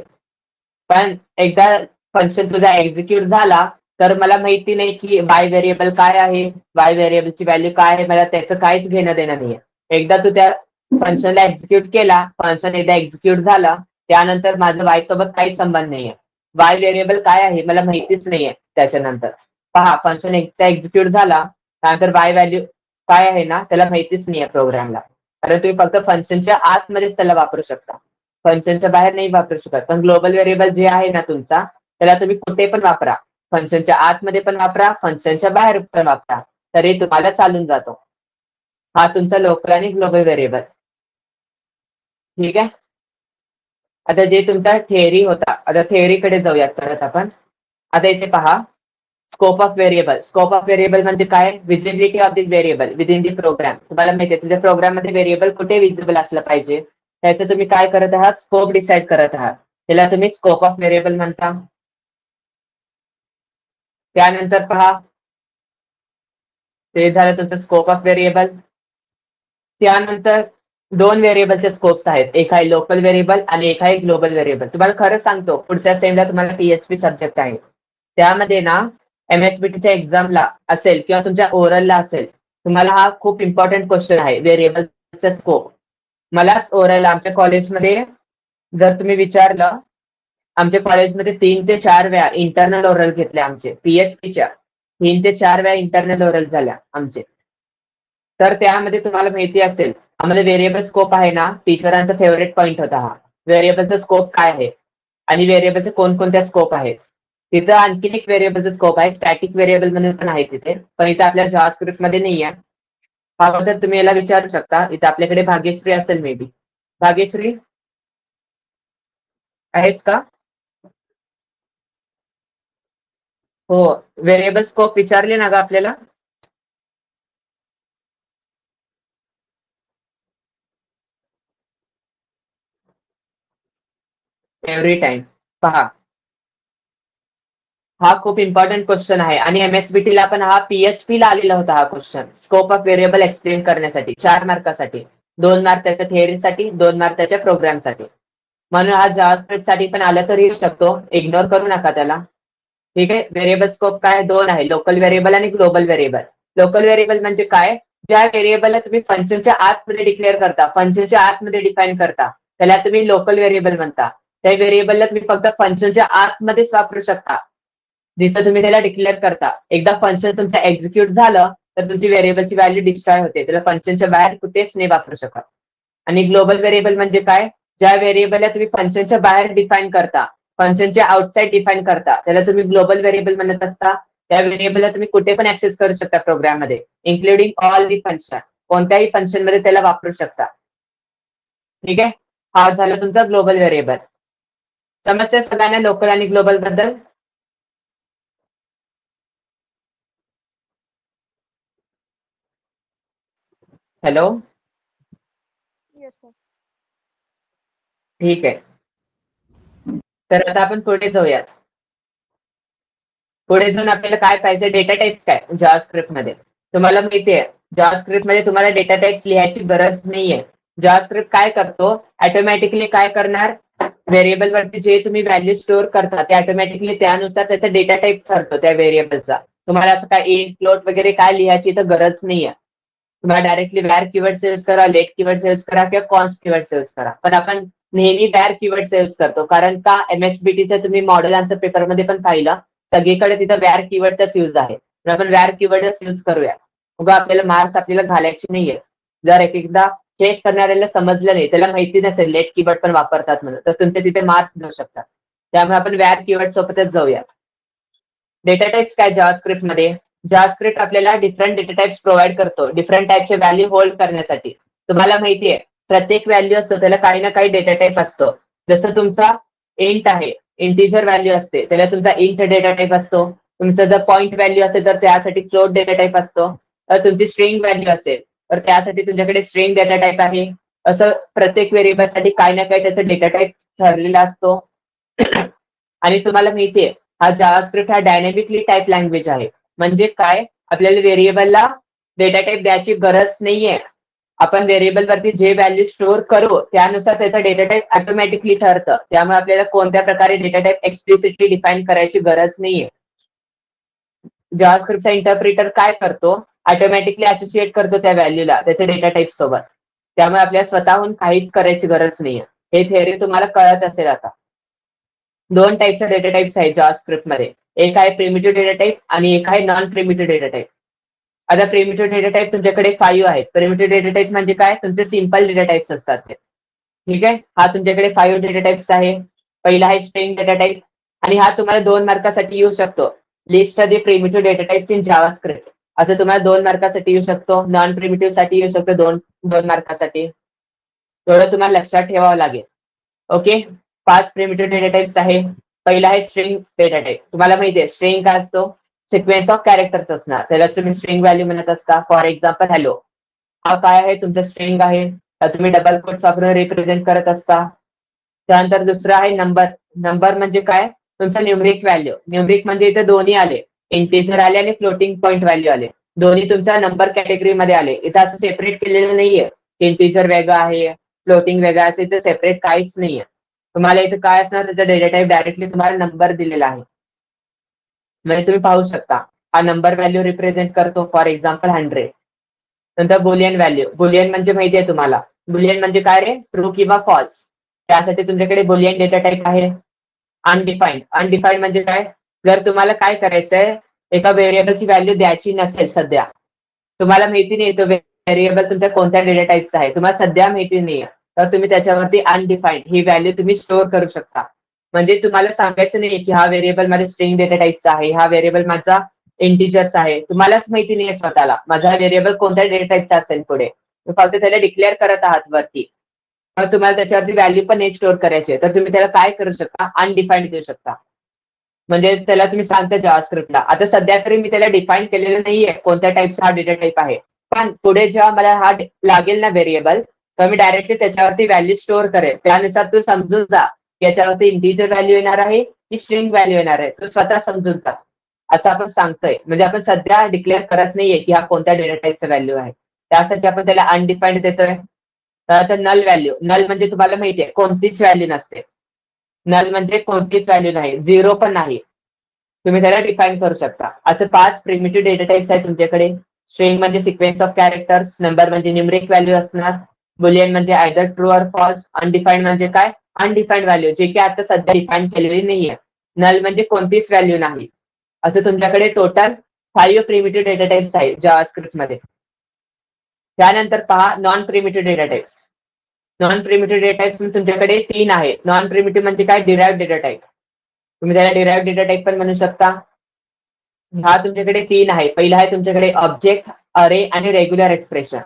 पण एकदा फंक्शन तुझा एक्झिक्यूट झाला तर मला माहिती नाही की वाय व्हेरिएबल काय आहे, वाय व्हेरिएबलची व्हॅल्यू काय आहे, मला त्याचं काहीच घेणं देणं नाहीये. एकदा तू त्या फंक्शनला एक्झिक्यूट केला, फंक्शन एकदा एक्झिक्यूट झाला, त्यानंतर माझं वाय सोबत काहीच संबंध नाहीये. वाय व्हेरिएबल काय आहे मला माहितीच नाहीये. त्याच्यानंतर पहा फंक्शन एकदा एक्झिक्यूट झाला त्यानंतर वाय व्हॅल्यू काय आहे ना त्याला माहितीच नाहीये प्रोग्रामला, कारण तुम्ही फक्त फंक्शनच्या आतमध्येच त्याला वापरू शकता, फंक्शनच्या बाहेर नाही वापरू शकत. पण ग्लोबल व्हेरिएबल जे आहे ना तुमचा, त्याला तुम्ही कुठे पण वापरा, फंक्शनच्या आतमध्ये पण वापरा, फंक्शनच्या बाहेर पण वापरा, तरी तुम्हाला चालून जातो. हा तुमचा लोकल आणि ग्लोबल व्हेरिएबल. ठीक आहे. आता जे तुमचा थेअरी होता, आता थेअरीकडे जाऊयात परत आपण. आता इथे पहा scope of variable. Scope of variable म्हणजे काय? Visibility of the variable within the program. तुम्हाला माहिती आहे तुमच्या प्रोग्राम मध्ये व्हेरिएबल कुठे विजिबल असलं पाहिजे, त्याचं तुम्ही काय करत आहात? स्कोप डिसाईड करत आहात. त्याला तुम्ही स्कोप ऑफ व्हेरिएबल म्हणता. त्यानंतर पहा ते झालं तुमचं स्कोप ऑफ व्हेरिएबल. त्यानंतर दोन व्हेरिएबलचे स्कोप्स आहेत, एक आहे लोकल व्हेरिएबल आणि एक आहे ग्लोबल व्हेरिएबल. तुम्हाला खरं सांगतो पुढच्या सेमला तुम्हाला PHP सब्जेक्ट आहे, त्यामध्ये ना MSBTच्या एक्झामला असेल किंवा तुमच्या ओरलला असेल, तुम्हाला हा खूप इम्पॉर्टंट क्वेश्चन आहे व्हेरिएबलचा स्कोप. मलाच ओरल आमच्या कॉलेजमध्ये जर तुम्ही विचारलं, आमच्या कॉलेजमध्ये 3 ते 4 वेळा इंटरनल ओरल घेतले आमचे PHPच्या, 3 ते 4 वेळा इंटरनल ओरल झाल्या आमचे. तर त्यामध्ये तुम्हाला माहिती असेल आम्हाला व्हेरिएबल स्कोप आहे ना, टीचरांचा फेवरेट पॉईंट होता हा. व्हेरिएबलचा स्कोप काय आहे आणि व्हेरिएबलचे कोणकोणत्या स्कोप आहेत. तिथं आणखीन एक व्हेरिएबलचा स्कोप आहे, स्टॅटिक व्हेरिएबल म्हणून पण आहे तिथे, पण इथे आपल्या जावास्क्रिप्ट मध्ये नाही आहे. अगोदर तुम्ही याला विचारू शकता. इथे आपल्याकडे भाग्यश्री असेल मे बी. भाग्यश्री आहेस का? हो, व्हेरिएबल स्कोप विचारले ना ग आपल्याला. Every time. पहा हा खूप इम्पॉर्टंट क्वेश्चन आहे आणि MSBT ला पण हा PHP ला आलेला होता हा question. Scope of variable explain करण्यासाठी 4 मार्कासाठी, 2 मार्क त्याच्या थेअरीसाठी, 2 मार्क त्याच्या प्रोग्रामसाठी. म्हणून हा जावास्क्रिप्ट साठी पण आला तर येऊ शकतो, इग्नोर करू नका त्याला. ठीक आहे. व्हेरिएबल स्कोप काय? 2 आहे, लोकल व्हेरिएबल आणि ग्लोबल व्हेरिएबल. लोकल व्हेरिएबल म्हणजे काय? ज्या व्हेरिएबलला तुम्ही फंक्शनच्या आतमध्ये डिक्लेअर करता, फंक्शनच्या आतमध्ये डिफाईन करता, त्याला तुम्ही लोकल व्हेरिएबल म्हणता. त्या व्हेरिएबलला तुम्ही फक्त फंक्शनच्या आतमध्येच वापरू शकता, जिथं तुम्ही त्याला डिक्लेअर करता. एकदा फंक्शन तुमचं एक्झिक्यूट झालं तर तुमची व्हेरिएबलची व्हॅल्यू डिस्ट्रॉय होते, त्याला फंक्शनच्या बाहेर कुठेच नाही वापरू शकत. आणि ग्लोबल व्हेरिएबल म्हणजे काय? ज्या व्हेरिएबलला तुम्ही फंक्शनच्या बाहेर डिफाईन करता, फंक्शनच्या आउटसाईड डिफाईन करता, त्याला तुम्ही ग्लोबल व्हेरिएबल म्हणत असता. त्या व्हेरिएबलला तुम्ही कुठे पण ऍक्सेस करू शकता प्रोग्राममध्ये, इन्क्लुडिंग ऑल दी फंक्शन. कोणत्याही फंक्शन मध्ये त्याला वापरू शकता. ठीक आहे. हा झाला तुमचा ग्लोबल व्हेरिएबल. समस्या सगळ्यांना लोकल आणि ग्लोबल बद्दल? हॅलो. ठीक आहे. तर आता आपण पुढे जाऊयात. पुढे जाऊन आपल्याला काय पाहिजे? डेटा टाइप्स काय जावास्क्रिप्ट मध्ये. तुम्हाला माहिती आहे जावास्क्रिप्ट मध्ये तुम्हाला डेटा टाइप्स लिहायची गरज नाहीये. जावास्क्रिप्ट काय करतो, ऑटोमॅटिकली काय करणार, व्हेरिएबल वरती जे तुम्ही व्हॅल्यू स्टोअर करता ते ऑटोमॅटिकली त्यानुसार त्याचा डेटा टाईप ठरतो त्या व्हेरिएबलचा. तुम्हाला असं काय इंट फ्लोट वगैरे काय लिहायची तर गरज नाहीये. तुम्हाला डायरेक्टली वॅर कीवर्ड यूज करा, लेट कीवर्ड यूज करा किंवा कॉन्स्ट कीवर्ड यूज करा. पण आपण नेहमी वॅर कीवर्ड यूज करतो, कारण का MSBTच्या तुम्ही मॉडेल आन्सर पेपरमध्ये पण पाहिलं, सगळीकडे तिथं वॅर कीवर्डचाच यूज आहे. तर आपण वॅर कीवर्डच यूज करूया. मग आपल्याला मार्क्स आपल्याला घालायचे नाहीये. जर एकदा चेक करणाऱ्याला समजलं नाही, त्याला माहिती नसेल लेट कीवर्ड पण वापरतात म्हणून, तर तुमचे तिथे मार्क्स देऊ शकतात. त्यामुळे आपण वॅर कीवर्ड सोबतच जाऊया. डेटा टाइप्स काय जावास्क्रिप्ट मध्ये, जावास्क्रिप्ट आपल्याला डिफरंट डेटा टाइप्स प्रोव्हाइड करतो डिफरंट टाइपचे व्हॅल्यू होल्ड करण्यासाठी. तुम्हाला माहिती आहे प्रत्येक व्हॅल्यू असतो त्याला काही ना काही डेटा टाइप असतो. जसं तुमचा इंट आहे, इंटिजर व्हॅल्यू असते त्याला तुमचा इंट डेटा टाइप असतो. तुमचं जर पॉईंट व्हॅल्यू असेल तर त्यासाठी फ्लोट डेटा टाइप असतो. तर तुमची स्ट्रिंग व्हॅल्यू असेल तर त्यासाठी तुमच्याकडे स्ट्रिंग डेटा टाइप आहे. असं प्रत्येक व्हेरिएबलसाठी काही ना काही त्याचा डेटा टाइप ठरलेला असतो. आणि तुम्हाला माहितीये हा जावास्क्रिप्ट हा डायनॅमिकली टाइप लँग्वेज आहे. म्हणजे काय, आपल्याला व्हेरिएबलला डेटा टाइप द्यायची गरज नाहीये. आपण व्हेरिएबल वरती जे व्हॅल्यू स्टोअर करू त्यानुसार त्याचा डेटा टाइप ऑटोमॅटिकली ठरतं. त्यामुळे आपल्याला कोणत्या प्रकारे डेटा टाइप एक्सप्लिसिटली डिफाईन करायची गरज नाहीये. जावास्क्रिप्टचा इंटरप्रिटर काय करतो, ऑटोमॅटिकली असोसिएट करतो त्या व्हॅल्यूला त्याच्या डेटा टाइप सोबत. त्यामुळे आपल्याला स्वतःहून काहीच करायची गरज नाहीये. हे थिअरी तुम्हाला कळत असेल आता. दोन टाईपच्या डेटा टाइप्स आहेत जावास्क्रिप्ट मध्ये, एक आहे प्रिमिटिव्ह डेटा टाइप आणि एक आहे नॉन प्रिमिटिव्ह डेटा टाइप. आता प्रिमिटिव्ह डेटा टाइप तुमच्याकडे 5 आहेत. प्रिमिटिव्ह डेटा टाइप म्हणजे काय, तुमचे सिंपल डेटा टाइप्स असतात ते. ठीक आहे, हा तुमच्याकडे 5 डेटा टाइप्स आहे. पहिला आहे स्ट्रिंग डेटा टाइप आणि हा तुम्हाला 2 मार्कासाठी येऊ शकतो. List the primitive data types in JavaScript असं तुम्हाला 2 मार्कासाठी येऊ शकतो. नॉन प्रिमिटिव्ह साठी येऊ शकतो 2 मार्कासाठी. थोडं तुम्हाला लक्षात ठेवावं लागेल. ओके, 5 प्रिमिटिव्ह डेटा टाइप्स आहे. पहिला आहे स्ट्रिंग डेटा टाइप. तुम्हाला माहिती आहे स्ट्रिंग काय असतो, सिक्वेन्स ऑफ कॅरेक्टर्स असणार, त्याला तुम्ही स्ट्रिंग व्हॅल्यू म्हणत असता. फॉर एक्झाम्पल हॅलो, हा काय आहे तुमचा स्ट्रिंग आहे, तुम्ही डबल कोट्स वापरून रिप्रेझेंट करत असता. त्यानंतर दुसरं आहे नंबर. नंबर म्हणजे काय, तुमचा न्यूमरिक व्हॅल्यू. न्यूमरिक म्हणजे इथे दोन्ही आले, इंटिजर आले आणि फ्लोटिंग पॉईंट व्हॅल्यू आले. दोन्ही तुमच्या नंबर कॅटेगरीमध्ये आले. इथं असं सेपरेट केलेलं नाहीये, इंटिजर वेगळं आहे फ्लोटिंग वेगळं असेल तर सेपरेट काहीच नाहीये. तुम्हाला इथे काय असणार, त्याचा डेटा टाइप डायरेक्टली तुम्हाला नंबर दिलेला आहे. म्हणजे तुम्ही पाहू शकता हा नंबर व्हॅल्यू रिप्रेझेंट करतो, फॉर एक्झाम्पल 100. नंतर बुलियन व्हॅल्यू. बुलियन म्हणजे माहिती आहे तुम्हाला, बुलियन म्हणजे काय रे, ट्रू किंवा फॉल्स. त्यासाठी तुमच्याकडे बुलियन डेटा टाइप आहे. अनडिफाईन्ड. अनडिफाईन्ड म्हणजे काय, जर तुम्हाला काय करायचंय, एका व्हेरिएबलची व्हॅल्यू द्यायची नसेल सध्या, तुम्हाला माहिती नाही तो व्हेरिएबल तुमच्या कोणत्या डेटा टाइपचा आहे, तुम्हाला सध्या माहिती नाहीये, तर तुम्ही त्याच्यावरती अनडिफाईन्ड ही व्हॅल्यू तुम्ही स्टोअर करू शकता. म्हणजे तुम्हाला सांगायचं नाही की हा व्हेरिएबल माझ्या स्ट्रिंग डेटा टाइपचा आहे, हा व्हेरिएबल माझा इंटिजरचा आहे. तुम्हालाच माहिती नाहीये स्वतःला माझा व्हेरिएबल कोणत्या डेटा टाइपचा असेल पुढे. फक्त त्याला डिक्लेअर करत आहात वरती, मग तुम्हाला त्याच्यावरती व्हॅल्यू पण स्टोअर करायची, तर तुम्ही त्याला काय करू शकता, अनडिफाईन्ड देऊ शकता. म्हणजे त्याला तुम्ही सांगता जावास्क्रिप्टला, आता सध्या तरी मी त्याला डिफाईन केलेलं नाहीये कोणत्या टाइपचा हा डेटा टाइप आहे, पण पुढे जेव्हा मला हा लागेल ना व्हेरिएबल, तर मी डायरेक्टली त्याच्यावरती व्हॅल्यू स्टोअर करेल. त्यानुसार तू समजून जा याच्यावरती इंटिजर व्हॅल्यू येणार आहे की स्ट्रिंग व्हॅल्यू येणार आहे, तू स्वतः समजून जा. असं आपण सांगतोय, म्हणजे आपण सध्या डिक्लेअर करत नाहीये की हा कोणत्या डेटा टाइपचा व्हॅल्यू आहे. त्यासाठी आपण त्याला अनडिफाईन्ड देतोय. तर नल व्हॅल्यू. नल म्हणजे तुम्हाला माहितीये कोणतीच व्हॅल्यू नसते. नल म्हणजे कोणतीच व्हॅल्यू नाही, 0 पण नाही. तुम्ही त्याला डिफाईन करू शकता. असं 5 प्रिमिटिव्ह डेटा टाइप्स आहेत तुमच्याकडे. स्ट्रिंग म्हणजे सिक्वेन्स ऑफ कॅरेक्टर्स, नंबर म्हणजे न्यूमरिक व्हॅल्यू असणार, बुलियन म्हणजे either true or false, undefined म्हणजे काय, अनडिफाईन्ड व्हॅल्यू जे की आता सध्या डिफाईन केलेली नाहीये, नल म्हणजे कोणतीच व्हॅल्यू नाही. असं तुमच्याकडे टोटल 5 प्रिमिटिव्ह डेटा टाइप्स आहेत जावास्क्रिप्ट मध्ये. त्यानंतर पहा non primitive data types. Non primitive data types तुमच्याकडे 3 आहे. नॉन प्रिमिटिव्ह म्हणजे काय, डिराइव्ह डेटा टाइप. तुम्ही त्याला डिराइव्ह डेटा टाइप पण म्हणू शकता. हा तुमच्याकडे 3 आहे. पहिला आहे तुमच्याकडे ऑब्जेक्ट, अरे आणि रेग्युलर एक्सप्रेशन.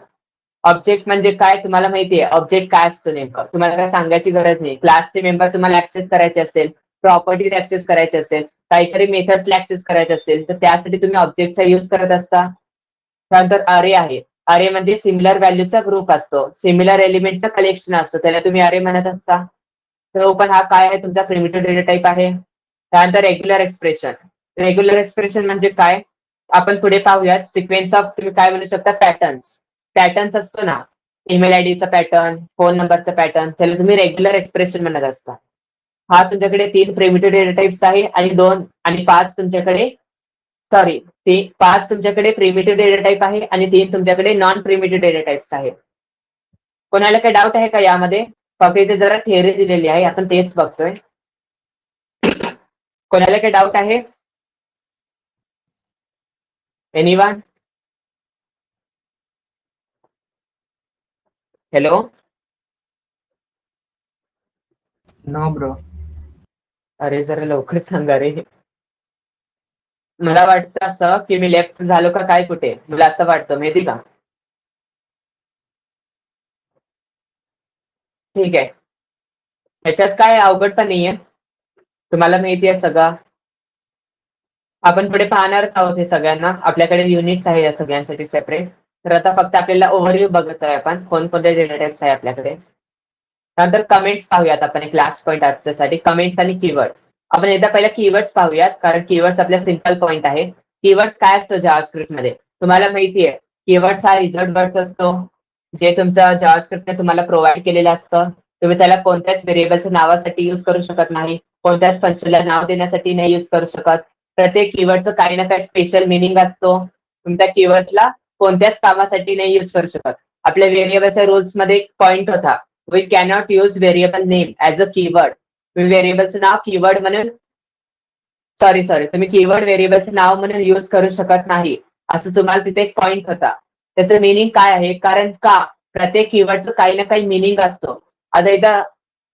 ऑब्जेक्ट म्हणजे काय, तुम्हाला माहितीये ऑब्जेक्ट काय असतो नेमकं, तुम्हाला काय सांगायची गरज नाही. क्लासचे मेंबर तुम्हाला ऍक्सेस करायचे असेल, प्रॉपर्टीज ऍक्सेस करायचे असेल, काहीतरी मेथड्सला ऍक्सेस करायचे असेल, तर त्यासाठी तुम्ही ऑब्जेक्टचा युज करत असता. त्यानंतर अरे आहे. अरे म्हणजे सिमिलर व्हॅल्यूचा ग्रुप असतो, सिमिलर एलिमेंटचं कलेक्शन असतं, त्याला तुम्ही अरे म्हणत असता. तो पण हा काय आहे, तुमचा प्रिमिटिव्ह डेटा टाइप आहे. त्यानंतर रेग्युलर एक्सप्रेशन. रेग्युलर एक्सप्रेशन म्हणजे काय, आपण पुढे पाहूयात. सिक्वेन्स ऑफ, तुम्ही काय म्हणू शकता, पॅटर्न्स. पॅटर्न्स असतो ना, ईमेल आयडीचा पॅटर्न, फोन नंबरचा पॅटर्न, त्याला तुम्ही रेग्युलर एक्सप्रेशन म्हणत असता. हा तुमच्याकडे 3 प्रिमिटिव्ह डेटा टाइप्स आहे आणि 2 आणि 5 तुमच्याकडे सॉरी 5 तुमच्याकडे प्रिमिटिव्ह डेटा टाइप आहे आणि 3 तुमच्याकडे नॉन प्रिमिटिव्ह डेटा टाइप्स आहे. कोणाला काही डाऊट आहे का यामध्ये? फक्त इथे जरा थिअरी दिलेली आहे, आपण तेच बघतोय. कोणाला काही डाऊट आहे? एनीवन? हॅलो? No bro. अरे जरा लवकर सांगा रे. मला वाटतं असं की मी लेफ्ट झालो का काय कुठे, मला असं वाटतं, माहिती का? ठीक आहे. ह्याच्यात काय अवघड पण नाहीये, तुम्हाला माहिती आहे सगळं. आपण पुढे पाहणारच आहोत हे सगळ्यांना. आपल्याकडे युनिट्स आहे या सगळ्यांसाठी सेपरेट. तर आता फक्त आपल्याला ओव्हरव्ह्यू बघत आहे आपण कोणकोणते डेटा टाइप्स आहे आपल्याकडे. नंतर कमेंट्स पाहूयात आपण एक लास्ट पॉईंट आजच्यासाठी, कमेंट्स आणि कीवर्ड्स. आपण एकदा पहिला कीवर्ड्स पाहूयात, कारण कीवर्ड्स आपल्या सिंपल पॉईंट आहे. कीवर्ड्स काय असतो जावास्क्रिप्ट मध्ये तुम्हाला माहिती आहे. कीवर्ड्स हा रिझल्ट वर्ड्स असतो, जे तुमचं जावास्क्रिप्टने तुम्हाला प्रोव्हाइड केलेलं असतं. तुम्ही त्याला कोणत्याच व्हेरिएबलच्या नावासाठी यूज करू शकत नाही, कोणत्याच फंक्शनला नाव देण्यासाठी नाही यूज करू शकत. प्रत्येक कीवर्डचं काही ना काही स्पेशल मिनिंग असतो. तुमच्या कीवर्ड्सला कोणत्याच कामासाठी नाही यूज करू शकत. आपल्या व्हेरिएबलच्या रूल्स मध्ये एक पॉईंट होता, we cannot use variable name as a keyword. तुम्ही व्हेरिएबलचं नाव कीवर्ड म्हणून सॉरी तुम्ही कीवर्ड व्हेरिएबलचं नाव म्हणून यूज करू शकत नाही, असं तुम्हाला तिथे एक पॉईंट होता. त्याचं मिनिंग काय आहे? कारण का प्रत्येक कीवर्डचं काही ना काही मिनिंग असतो. आता एकदा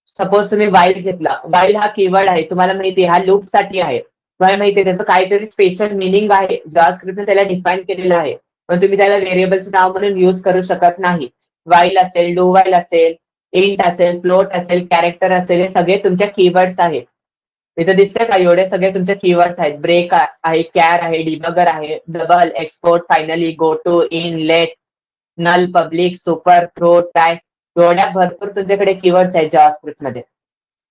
सपोज तुम्ही वाईल घेतला, वाईल हा कीवर्ड आहे, तुम्हाला माहिती आहे हा लूप साठी आहे, तुम्हाला माहिती आहे त्याचं काहीतरी स्पेशल मिनिंग आहे, जावास्क्रिप्टने त्याला डिफाईन केलेलं आहे, पण तुम्ही त्याला व्हेरिएबलचं नाव म्हणून यूज करू शकत नाही. वाईल असेल, डू वाईल असेल, इंट असेल, फ्लोट असेल, कॅरेक्टर असेल, हे सगळे तुमच्या कीवर्ड्स आहेत. इथे दिसतंय का? एवढे सगळे तुमचे कीवर्ड्स आहेत. ब्रेक आहे, कॅर आहे, डिबगर आहे, double, export, finally, go to, in, let, null, public, super, throw, try, एवढ्या भरपूर तुमच्याकडे कीवर्ड्स आहेत जावास्क्रिप्ट मध्ये.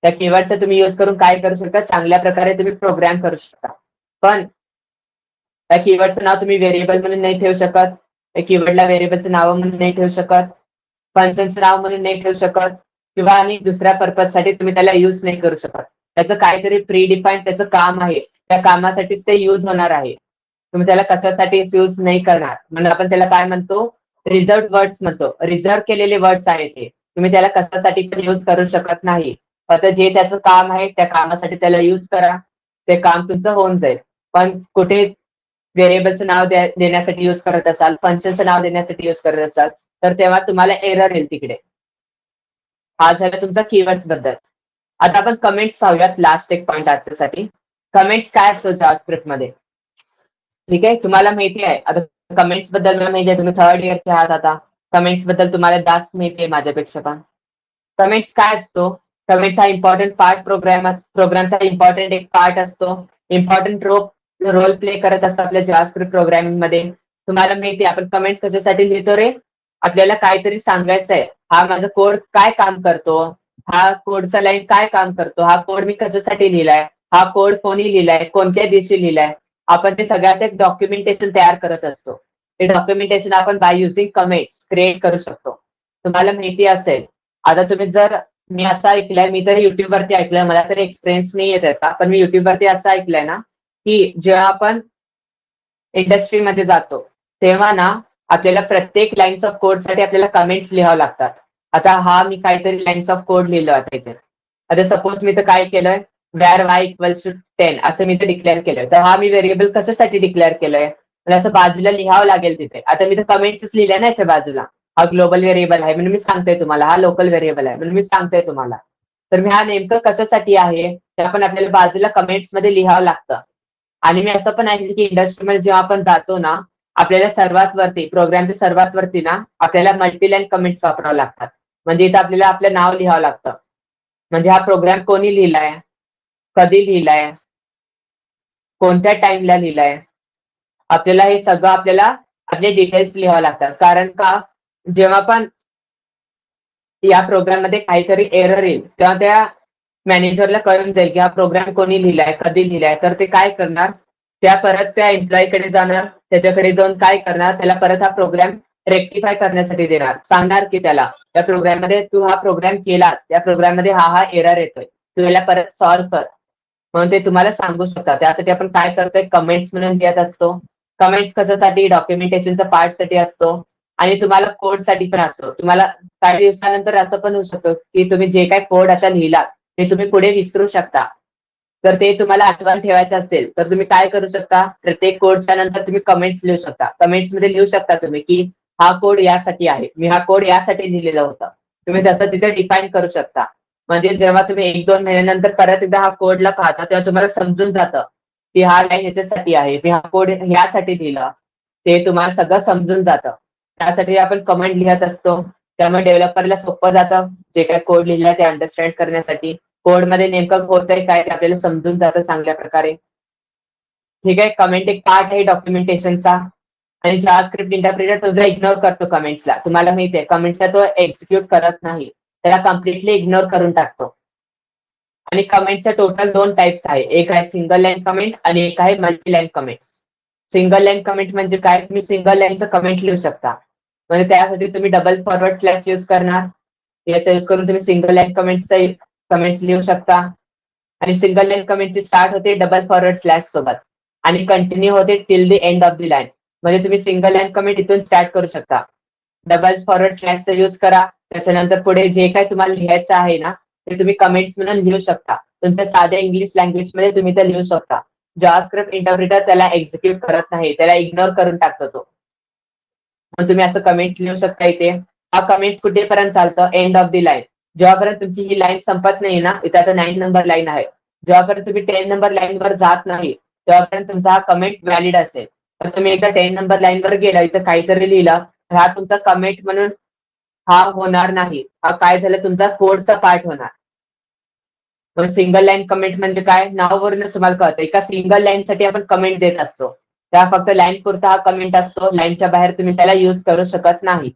त्या कीवर्डचा तुम्ही यूज करून काय करू शकता? चांगल्या प्रकारे तुम्ही प्रोग्राम करू शकता. पण त्या कीवर्डचं नाव तुम्ही व्हेरिएबल म्हणून नाही ठेवू शकत, त्या कीवर्डला व्हेरिएबलचं नाव म्हणून नाही ठेवू शकत, फंक्शनचं नाव म्हणून नाही ठेवू शकत, किंवा आणि दुसऱ्या पर्पजसाठी तुम्ही त्याला यूज नाही करू शकत. त्याचं काहीतरी प्री डिफाईन त्याचं काम आहे, त्या कामासाठीच ते यूज होणार आहे. तुम्ही त्याला कशासाठी यूज नाही करणार, म्हणून आपण त्याला काय म्हणतो? रिझर्व्ड वर्ड्स म्हणतो. रिझर्व केलेले वर्ड्स आहेत ते, तुम्ही त्याला कशासाठी पण यूज करू शकत नाही. आता जे त्याचं काम आहे त्या कामासाठी त्याला यूज करा, ते काम तुमचं होऊन जाईल. पण कुठे व्हेरिएबलचं नाव देण्यासाठी यूज करत असाल, फंक्शनचं नाव देण्यासाठी यूज करत असाल, तर तेव्हा तुम्हाला एरर येईल तिकडे. हा झाला तुमचा कीवर्ड्स बद्दल. आता आपण कमेंट्स पाहूयात, लास्ट एक पॉईंट आजच्यासाठी. कमेंट्स काय असतो जावास्क्रिप्ट मध्ये? ठीक आहे, तुम्हाला माहिती आहे. आता कमेंट्स बद्दल मला माहिती आहे, तुम्ही थर्ड इयरचे आहात आता. कमेंट्स बद्दल तुम्हाला जास्त माहिती आहे माझ्यापेक्षा पण. कमेंट्स काय असतो? कमेंट्स हा इम्पॉर्टंट पार्ट प्रोग्रामचा इम्पॉर्टंट एक पार्ट असतो. इम्पॉर्टंट रोल प्ले करत असतो आपल्या जावास्क्रिप्ट प्रोग्रामिंग मध्ये. तुम्हाला माहिती आहे आपण कमेंट्स कशासाठी लिहितो रे? आपल्याला काहीतरी सांगायचं आहे, हा माझा कोड काय काम करतो, हा कोडचा लाईन काय काम करतो, हा कोड मी कशासाठी लिहिलाय, हा कोड कोणी लिहिलाय, कोणत्या दिवशी लिहिलाय, आपण ते सगळ्याचं एक डॉक्युमेंटेशन तयार करत असतो. ते डॉक्युमेंटेशन आपण बाय युझिंग कमेंट्स क्रिएट करू शकतो. तुम्हाला माहिती असेल, आता तुम्ही जर, मी असं ऐकलंय, मी तर युट्यूब वरती ऐकलंय, मला तरी एक्सपिरियन्स नाही येत त्याचा, पण मी युट्यूब वरती असं ऐकलंय ना, की जेव्हा आपण इंडस्ट्रीमध्ये जातो तेव्हा ना आपल्याला प्रत्येक लाईन्स ऑफ कोड साठी आपल्याला कमेंट्स लिहावं लागतात. आता हा मी काहीतरी लाईन्स ऑफ कोड लिहिलं आता इथे. आता सपोज मी तर काय केलंय, वॅर वाय इक्वल्स टू 10 असं मी तर डिक्लेअर केलंय. तर हा मी व्हेरिएबल कशासाठी डिक्लेअर केलंय? मला असं बाजूला लिहावं लागेल तिथे. आता मी तर कमेंट्सच लिहिल्या ना याच्या बाजूला. हा ग्लोबल व्हेरिएबल आहे म्हणून मी सांगतोय तुम्हाला, हा लोकल व्हेरिएबल आहे म्हणून मी सांगतोय तुम्हाला. तर मी हा नेमकं कशासाठी आहे ते आपण आपल्याला बाजूला कमेंट्स मध्ये लिहावं लागतं. आणि मी असं पण ऐकलं की इंडस्ट्रीमध्ये जेव्हा आपण जातो ना, आपल्याला सर्वात वरती, प्रोग्रामच्या सर्वात वरती ना आपल्याला मल्टीलाईन कमेंट्स वापरावं लागतात. म्हणजे इथं आपल्याला आपलं नाव लिहावं लागतं, म्हणजे हा प्रोग्राम कोणी लिहिलाय, कधी लिहिलाय, कोणत्या टाइमला लिहिलाय, आपल्याला हे सगळं आपल्याला आपले डिटेल्स लिहावं लागतात. कारण का जेव्हा पण या प्रोग्राम मध्ये काहीतरी एरर येईल तेव्हा त्या मॅनेजरला कळून जाईल की हा प्रोग्राम कोणी लिहिलाय, कधी लिहिलाय. तर ते काय करणार, त्या परत त्या एम्प्लॉईकडे जाणार, त्याच्याकडे जाऊन काय करणार, त्याला परत हा प्रोग्राम रेक्टिफाय करण्यासाठी देणार, सांगणार की त्याला त्या प्रोग्राममध्ये तू हा प्रोग्राम केलास, त्या प्रोग्राममध्ये हा एरर येतोय, तू याला परत सॉल्व्ह कर, म्हणून ते तुम्हाला सांगू शकतात. त्यासाठी आपण काय करतोय, कमेंट्स म्हणून लिहित असतो. कमेंट्स कशासाठी, डॉक्युमेंटेशनच्या पार्टसाठी असतो आणि तुम्हाला कोडसाठी पण असतो. तुम्हाला काही दिवसानंतर असं पण होऊ शकतं की तुम्ही जे काही कोड आता लिहिला ते तुम्ही पुढे विसरू शकता. तर ते तुम्हाला आठवण ठेवायचं असेल तर तुम्ही काय करू शकता, प्रत्येक कोडच्या नंतर तुम्ही कमेंट्स लिहू शकता. कमेंट्स मध्ये लिहू शकता तुम्ही की हा कोड यासाठी आहे, मी हा कोड यासाठी लिहिलेला होता. तुम्ही तसं तिथे डिफाईन करू शकता. म्हणजे जेव्हा तुम्ही 1-2 महिन्यानंतर परत एकदा हा कोडला पाहता तेव्हा तुम्हाला समजून जातं की हा लाईन याच्यासाठी आहे, मी हा कोड यासाठी लिहिला, ते तुम्हाला सगळं समजून जातं. त्यासाठी आपण कमेंट लिहत असतो. त्यामुळे डेव्हलपरला सोपं जातं जे काही कोड लिहिलाय ते अंडरस्टँड करण्यासाठी. कोडमध्ये नेमकं होतंय काय ते आपल्याला समजून जातं चांगल्या प्रकारे. ठीक आहे, कमेंट एक पार्ट आहे डॉक्युमेंटेशनचा. आणि जावास्क्रिप्ट इंटरप्रिटर तुझा इग्नोर करतो कमेंट्सला. तुम्हाला माहिती आहे कमेंट्सला तो एक्झिक्यूट करत नाही, त्याला कम्प्लिटली इग्नोर करून टाकतो. आणि कमेंटच्या टोटल 2 टाइप्स आहे, एक आहे सिंगल लाईन कमेंट आणि एक आहे multi line comment. Single line comment म्हणजे काय, तुम्ही सिंगल लाईनचं कमेंट लिहू शकता. म्हणजे त्यासाठी तुम्ही डबल फॉरवर्ड स्लॅश यूज करणार, याचा यूज करून तुम्ही सिंगल लाईन कमेंट्स लिहू शकता. आणि सिंगल लाईन कमेंटची स्टार्ट होते डबल फॉरवर्ड स्लॅश सोबत आणि कंटिन्यू होते till the end of the line. म्हणजे तुम्ही सिंगल लाईन कमेंट इथून स्टार्ट करू शकता. डबल फॉरवर्ड स्लॅशचा यूज करा, त्याच्यानंतर पुढे जे काही तुम्हाला लिहायचं आहे ना ते तुम्ही कमेंट्स म्हणून लिहू शकता. तुमच्या साध्या इंग्लिश लँग्वेजमध्ये तुम्ही ते लिहू शकता. जावास्क्रिप्ट इंटरप्रिटर त्याला एक्झिक्यूट करत नाही, त्याला इग्नोर करून टाकतो तो. मग तुम्ही असं कमेंट्स लिहू शकता इथे. हा कमेंट्स कुठेपर्यंत चालतं, एंड ऑफ द लाईन. जेव्हापर्यंत तुमची ही लाईन संपत नाही ना, इथे आता 9 नंबर लाईन आहे, जेव्हापर्यंत तुम्ही 10 नंबर लाईनवर जात नाही तेव्हापर्यंत तुमचा हा कमेंट व्हॅलिड असेल. तर तुम्ही एकदा 10 नंबर लाईनवर गेला, इथं काहीतरी लिहिलं, तर हा तुमचा कमेंट म्हणून हा होणार नाही. हा काय झालं, तुमचा कोडचा पार्ट होणार. मग सिंगल लाईन कमेंट म्हणजे काय, नावावरूनच तुम्हाला कळतं. एका सिंगल लाईन साठी आपण कमेंट देत असतो, त्या फक्त लाईन पुरता हा कमेंट असतो, लाईनच्या बाहेर तुम्ही त्याला युज करू शकत नाही.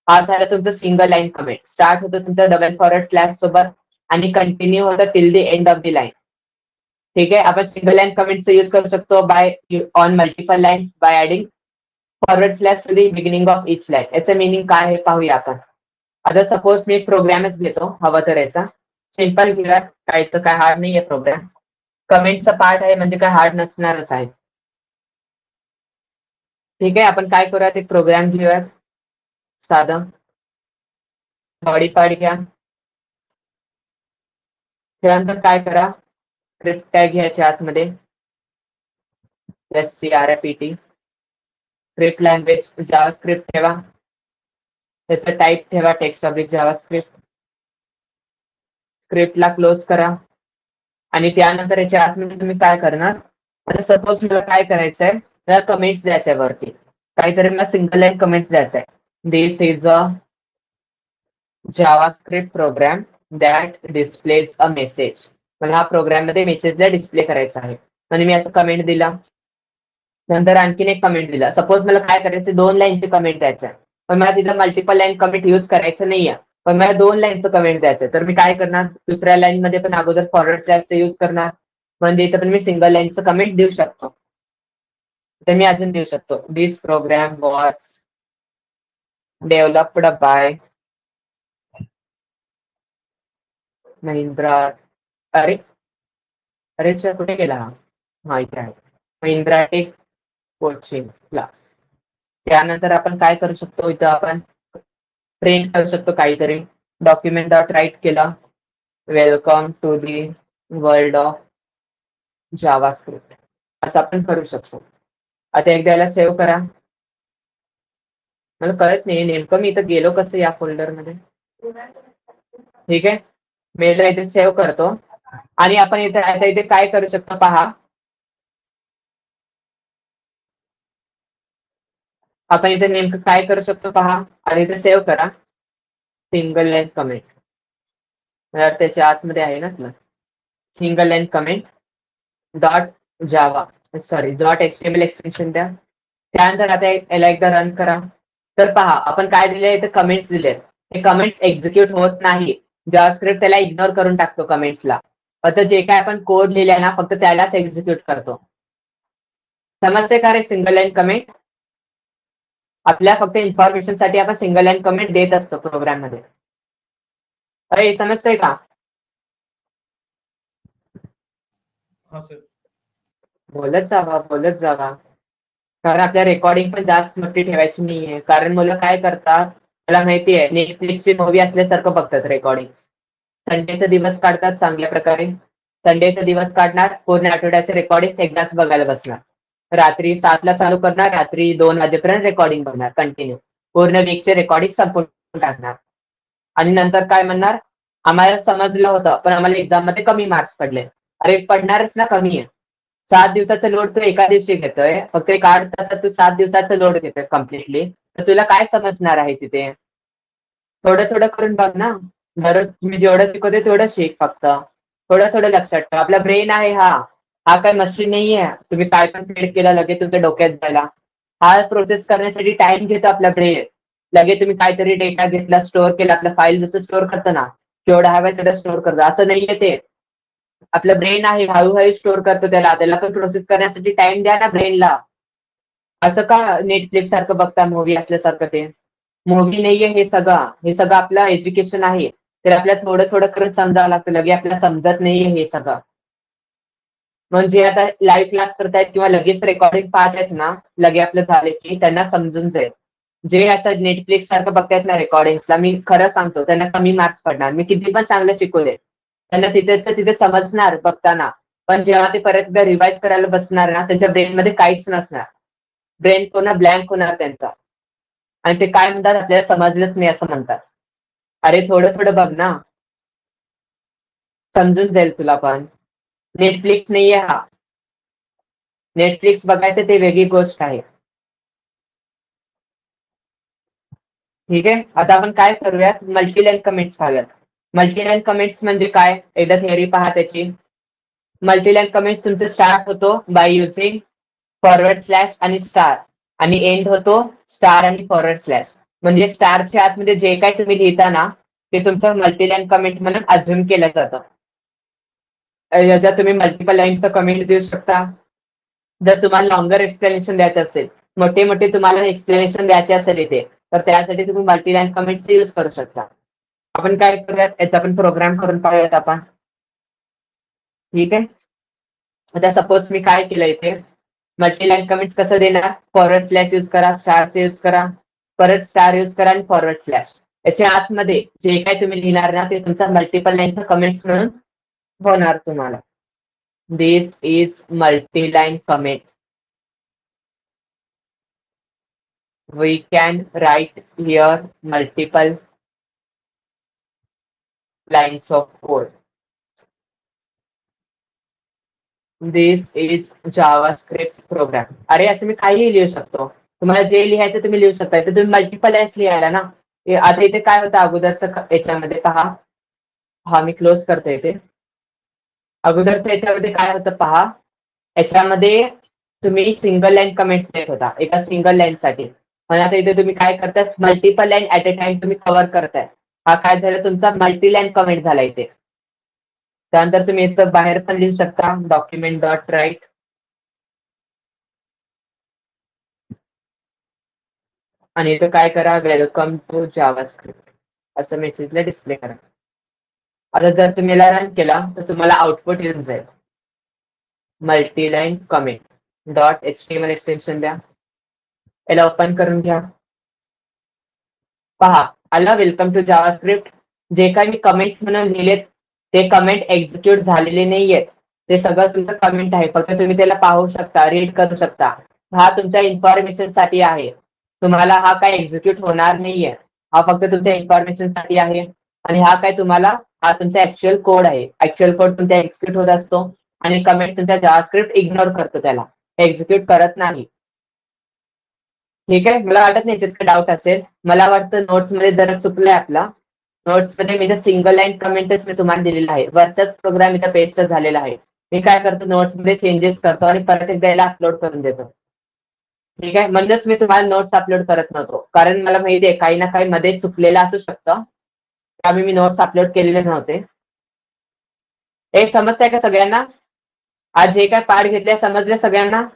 हा झाला तुमचं सिंगल लाईन कमेंट. स्टार्ट होतं तुमचं डबल फॉरवर्ड स्लॅश सोबत आणि कंटिन्यू होतं till the end of the line. ठीक आहे, आपण सिंगल लाईन कमेंटचा यूज करू शकतो by on multiple line by adding forward slash to the beginning of each line. याचं मिनिंग काय आहे पाहूया आपण. आता सपोज मी एक प्रोग्रामच घेतो हवा तर याचा, सिंपल घेऊयात, कायचं काय हार्ड नाहीये प्रोग्राम. कमेंटचा पार्ट आहे म्हणजे काय हार्ड नसणारच आहे. ठीक आहे, आपण काय करूयात, एक प्रोग्राम घेऊयात साधं. बॉडी पार्ट घ्या, त्यानंतर काय करा, स्क्रिप्ट टॅग घ्यायच्या आतमध्ये SCRFT. स्क्रिप्ट लँग्वेज जावास्क्रिप्ट ठेवा, त्याचं टाईप ठेवा टेक्स्ट ऑब्जेक्ट जावास्क्रिप्ट. स्क्रिप्टला क्लोज करा आणि त्यानंतर याच्या आतमध्ये तुम्ही काय करणार, आता सपोज मला काय करायचंय, मला कमेंट्स द्यायचंय वरती, काहीतरी मला सिंगल लाईन कमेंट्स द्यायचंय. This is a JavaScript program that displays a message. मला हा प्रोग्राम मध्ये मेसेजला डिस्प्ले करायचा आहे. म्हणजे मी असं कमेंट दिला, नंतर आणखीन एक कमेंट दिला. सपोज मला काय करायचं, 2 लाईनची कमेंट द्यायचं आहे, पण मला तिथं मल्टिपल लाईन कमेंट यूज करायचं नाहीये, पण मला 2 लाईनचं कमेंट द्यायचं. तर मी काय करणार, दुसऱ्या लाईन मध्ये पण अगोदर फॉरवर्ड स्लॅशचा यूज करणार, म्हणजे इथं पण मी सिंगल लाईनचं कमेंट देऊ शकतो. तर मी अजून देऊ शकतो, this program was developed by Mahindra. अरे अरे कुठे गेला हा, हा इथे आहे, महिंद्रा टेक कोचिंग क्लास. त्यानंतर आपण काय करू शकतो, इथं आपण प्रिंट करू शकतो काहीतरी. डॉक्युमेंट डॉट राईट केला, welcome to the world of JavaScript, असं आपण करू शकतो. आता एकदा याला सेव्ह करा. मला कळत नाही नेमकं मी इथं गेलो कसं या फोल्डरमध्ये. ठीक आहे, मेलला इथे सेव्ह करतो आणि आपण इथे आता इथे काय करू शकतो पहा, आपण इथे नेमकं काय करू शकतो पहा. आणि इथे सेव्ह करा सिंगल लाईन कमेंट, त्याच्या आतमध्ये आहे ना सिंगल लाईन कमेंट डॉट जावा, सॉरी डॉट HTML एक्सटेन्शन द्या. त्यानंतर आता याला एकदा रन करा. तर पहा आपण काय दिले, इथे कमेंट्स दिलेत, हे कमेंट्स एक्झिक्यूट होत नाही. जावास्क्रिप्ट त्याला इग्नोर करून टाकतो कमेंट्सला. आता जे काय आपण कोड लिहिलाय ना फक्त त्यालाच एक्झिक्यूट करतो. समजते का रे सिंगल लाईन कमेंट? आपल्या फक्त इन्फॉर्मेशन साठी आपण सिंगल लाईन कमेंट देत असतो प्रोग्राम मध्ये. अरे समजतंय का? हा सर. बोलत जावा कारण आपल्या रेकॉर्डिंग पण जास्त मोठी ठेवायची नाहीये. कारण मुलं काय करतात, मला माहिती आहे, नेटफ्लिक्सची मूवी असल्यासारखं बघतात रेकॉर्डिंग. संडेचा दिवस काढतात चांगल्या प्रकारे, संडेचा दिवस काढणार, पूर्ण आठवड्याचे रेकॉर्डिंग एकदाच बघायला बसणार. रात्री 7ला चालू करणार, रात्री 2 वाजेपर्यंत रेकॉर्डिंग बघणार कंटिन्यू, पूर्ण वीकचे रेकॉर्डिंग संपून टाकणार. आणि नंतर काय म्हणणार, आम्हाला समजलं होतं पण आम्हाला एक्झाम मध्ये कमी मार्क्स पडले. अरे पडणारच ना, कमी आहे. 7 दिवसाचा लोड तू एका दिवशी घेतोय, फक्त एक 8 तासात तू 7 दिवसाचा लोड घेतोय कम्प्लिटली, तर तुला काय समजणार आहे तिथे? थोडं थोडं करून बघ ना. दररोज मी जेवढं शिकवते तेवढं शिक, फक्त थोडं थोडं लक्षात ठेव. आपला ब्रेन आहे हा काय मशीन नाहीये तुम्ही काय पण फीड केला लगेच तुमच्या डोक्यात जायला. हा प्रोसेस करण्यासाठी टाइम घेतो आपला ब्रेन. लगेच तुम्ही काहीतरी डेटा घेतला, स्टोअर केला, आपलं फाईल जसं स्टोअर करतो ना, जेवढं हवं तेवढं स्टोअर करतो, असं नाहीये ते. आपलं ब्रेन आहे हळूहळू स्टोअर करतो, त्याला पण प्रोसेस करण्यासाठी टाइम द्या ना ब्रेनला. असं का नेटफ्लिक्स सारखं बघता मूवी असल्यासारखं? ते मूवी नाहीये हे सगळं आपलं एज्युकेशन आहे. तर आपल्याला थोडं थोडं करून समजावं लागतं, लगे आपल्याला समजत नाहीये हे सगळं. म्हणजे आता लाईव्ह क्लास करतायत किंवा लगेच रेकॉर्डिंग पाहतायत ना, लगे आपलं झाले की त्यांना समजून जाईल. जे असं नेटफ्लिक्स सारखं बघतायत ना रेकॉर्डिंगला, मी खरं सांगतो त्यांना कमी मार्क्स पडणार. मी किती पण चांगलं शिकवले, त्यांना तिथे समजणार बघताना, पण जेव्हा ते परत एकदा रिवाइज करायला बसणार ना, त्यांच्या ब्रेनमध्ये काहीच नसणार. ब्रेन पूर्ण ब्लँक होणार त्यांचा, आणि ते काय म्हणतात, आपल्याला समजलंच नाही असं म्हणतात. अरे थोडं थोडं बघ ना, समजून जाईल तुला पण. नेटफ्लिक्स नाहीये हा. नेटफ्लिक्स बघायचं ते वेगळी गोष्ट आहे. ठीक आहे, आता आपण काय करूयात, मल्टीलाईन कमेंट्स पाहूयात. मल्टीलाईन कमेंट्स म्हणजे काय, एकदा थिअरी पहा त्याची. मल्टीलाईन कमेंट्स तुमचं स्टार्ट होतो बाय युझिंग फॉरवर्ड स्लॅश आणि स्टार, आणि एंड होतो स्टार आणि फॉरवर्ड स्लॅश. म्हणजे स्टारच्या आतमध्ये जे काय तुम्ही लिहिता ना, ते तुमचं मल्टीलाईन कमेंट म्हणून अज्युम केलं जातं. याच्यात तुम्ही मल्टिपल लाईनचं कमेंट देऊ शकता. जर तुम्हाला लॉंगर एक्सप्लेनेशन द्यायचं असेल, मोठे तुम्हाला एक्सप्लेनेशन द्यायचे असेल इथे, तर त्यासाठी तुम्ही मल्टीलाईन कमेंट्स यूज करू शकता. आपण काय करूयात, याचा आपण प्रोग्राम करून पाहूयात आपण. ठीक आहे, आता सपोज मी काय केलं इथे, मल्टीलाईन कमेंट्स कसं देणार, फॉरवर्ड स्लॅश यूज करा, स्टारचे यूज करा, परत स्टार यूज करा आणि फॉरवर्ड स्लॅश. याच्या आतमध्ये जे काय तुम्ही लिहिणार ना, ते तुमचा मल्टिपल लाईनचा कमेंट्स म्हणून होणार तुम्हाला. This is multiline comment. We can write here multiple lines of code. This is JavaScript program. अरे असं मी काही लिहू शकतो, तुम्हाला जे लिहायचं तुम्ही लिहू शकता. तर तुम्ही मल्टिपल लाईन्स लिहायला ना, आता इथे काय होतं अगोदरचं याच्यामध्ये पहा. हा मी क्लोज करतो इथे. अगोदरच्या याच्यामध्ये काय होतं पहा, याच्यामध्ये तुम्ही सिंगल लाईन कमेंट्स देत होता एका सिंगल लाईन साठी, पण आता इथे तुम्ही काय करताय, multiple line at a time तुम्ही कव्हर करताय. हा काय झाला, तुमचा मल्टी लाईन कमेंट झाला इथे. त्यानंतर तुम्ही इथं बाहेर पण लिहू शकता, डॉक्युमेंट डॉट राईट, आणि इथं काय करा, वेलकम टू जावास्क्रिप्ट असं मेसेजला डिस्प्ले करा. आता जर तुम्ही याला रन केला तर तुम्हाला आउटपुट येऊन जाईल, मल्टीलाईन कमेंट डॉट HTML एक्सटेन्शन द्या, याला ओपन करून घ्या. पहा आला वेलकम टू जावास्क्रिप्ट. जे काही मी कमेंट्स म्हणून लिहिलेत ते कमेंट एक्झिक्यूट झालेले नाहीयेत, ते सगळं तुमचं कमेंट आहे, फक्त तुम्ही त्याला पाहू शकता, रीड करू शकता. हा तुमच्या इन्फॉर्मेशन साठी आहे, तुम्हाला हा काय एक्झिक्यूट होणार नाहीये, हा फक्त तुमच्या इन्फॉर्मेशन साठी आहे. आणि हा काय तुम्हाला, हा तुमचा ऍक्च्युअल कोड आहे, ऍक्च्युअल कोड तुमचा एक्झिक्यूट होत असतो, आणि कमेंट तुमच्या जावास्क्रिप्ट इग्नोर करतो, त्याला एक्झिक्यूट करत नाही. ठीक आहे, मला वाटत नाही जितकं डाऊट असेल. मला वाटतं नोट्स मध्ये जरा चुकलंय आपला. नोट्स मध्ये मी सिंगल लाईन कमेंटच मी तुम्हाला दिलेला आहे, वरचाच प्रोग्राम इथं पेस्ट झालेला आहे. मी काय करतो, नोट्स मध्ये चेंजेस करतो आणि परत एकदा याला अपलोड करून देतो. ठीक आहे, म्हणजेच मी तुम्हाला नोट्स अपलोड करत नव्हतो, कारण मला माहिती आहे काही ना काही मध्ये चुकलेलं असू शकतं, त्यामुळे मी नोट्स अपलोड केलेले नव्हते. एक समजतंय का सगळ्यांना? आज जे काय पाठ घेतले समजले सगळ्यांना?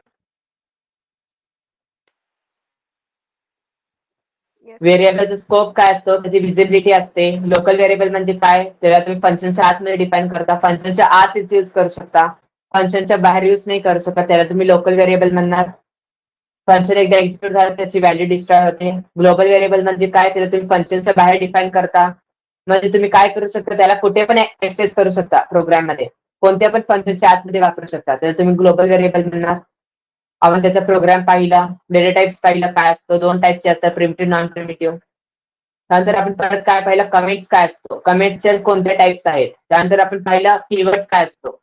व्हेरिएबलचा स्कोप काय असतो, त्याची विजिबिलिटी असते. लोकल व्हेरिएबल म्हणजे काय, त्याला तुम्ही फंक्शनच्या आतमध्ये डिफाईन करता, फंक्शनच्या आत यूज करू शकता, फंक्शनच्या बाहेर यूज नाही करू शकता, त्याला तुम्ही लोकल व्हेरिएबल म्हणणार. फंक्शन एकदा एक्झिक्यूट झालं त्याची व्हॅल्यू डिस्ट्रॉय होते. ग्लोबल व्हेरिएबल म्हणजे काय, त्याला तुम्ही फंक्शनच्या बाहेर डिफाईन करता, म्हणजे तुम्ही काय करू शकता, त्याला कुठे पण ऍक्सेस करू शकता प्रोग्राममध्ये, कोणत्या पण फंक्शनच्या आतमध्ये वापरू शकता, त्याला तुम्ही ग्लोबल व्हेरिएबल म्हणणार. आपण त्याचा प्रोग्राम पाहिला, डेटा टाइप्स पाहिला काय असतो, 2 टाईपचे असतात, प्रिमिटिव्ह नॉन प्रिमिटिव्ह. त्यानंतर आपण परत काय पाहिलं, कमेंट्स काय असतो, कमेंट्सचे कोणत्या टाइप्स आहेत. त्यानंतर आपण पाहिलं कीवर्ड्स काय असतो.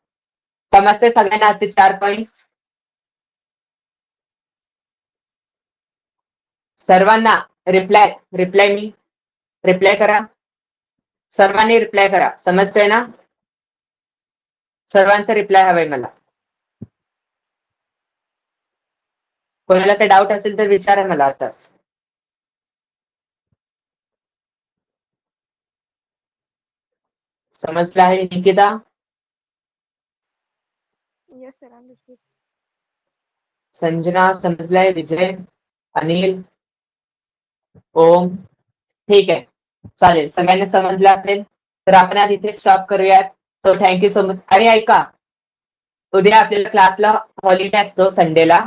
समजते सगळ्यांना आजचे 4 पॉइंट्स? सर्वांना रिप्लाय करा, सर्वांनी रिप्लाय करा. समजतंय ना? सर्वांचा रिप्लाय हवाय मला. कोणाला काही डाऊट असेल तर विचारा मला आताच. समजलं आहे Nikita? Yes, sir. Understood. Sanjana समजलाय? विजय, अनिल, ओम, ठीक आहे, चालेल. सगळ्यांना समजलं असेल तर आपण आज इथे स्टॉप करूयात. So thank you so much. आणि ऐका, उद्या आपल्याला क्लासला हॉलिडे असतो संडेला,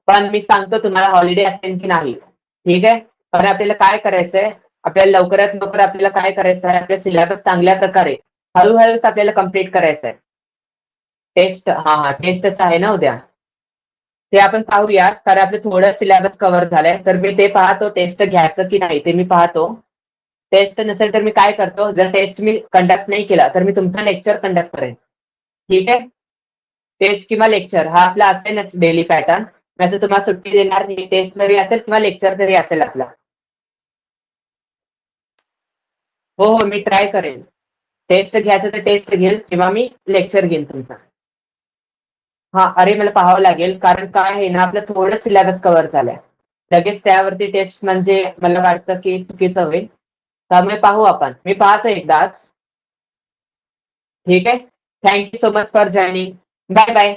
पण मी सांगतो तुम्हाला हॉलिडे असेल की नाही, ठीक आहे? पण आपल्याला काय करायचंय, आपल्याला लवकरात लवकर आपल्याला काय करायचं आहे, आपल्या सिलेबस चांगल्या प्रकारे हळूहळू आपल्याला कम्प्लीट करायचं आहे. टेस्टच आहे ना उद्या, ते आपण पाहूया. कारण आपलं थोडं सिलेबस कव्हर झालंय, तर मी ते पाहतो टेस्ट घ्यायचं की नाही ते मी पाहतो. टेस्ट नसेल तर मी काय करतो, जर टेस्ट मी कंडक्ट नाही केला तर मी तुमचा लेक्चर कंडक्ट करेन, ठीक आहे? टेस्ट किंवा लेक्चर हा आपला असेल डेली पॅटर्न. असं तुम्हाला सुट्टी देणार नाही, टेस्ट तरी असेल किंवा लेक्चर तरी असेल आपला. हो हो, मी ट्राय करेन. टेस्ट घ्यायचं तर टेस्ट घेईल किंवा मी लेक्चर घेईन तुमचा. हा, अरे मला पाहावं लागेल, कारण काय आहे ना, आपलं थोडं सिलेबस कव्हर झालंय, लगेच त्यावरती टेस्ट म्हणजे मला वाटतं की चुकीचं होईल. त्यामुळे पाहू आपण, मी पाहतो एकदाच, ठीक आहे? Thank you so much for joining. Bye bye.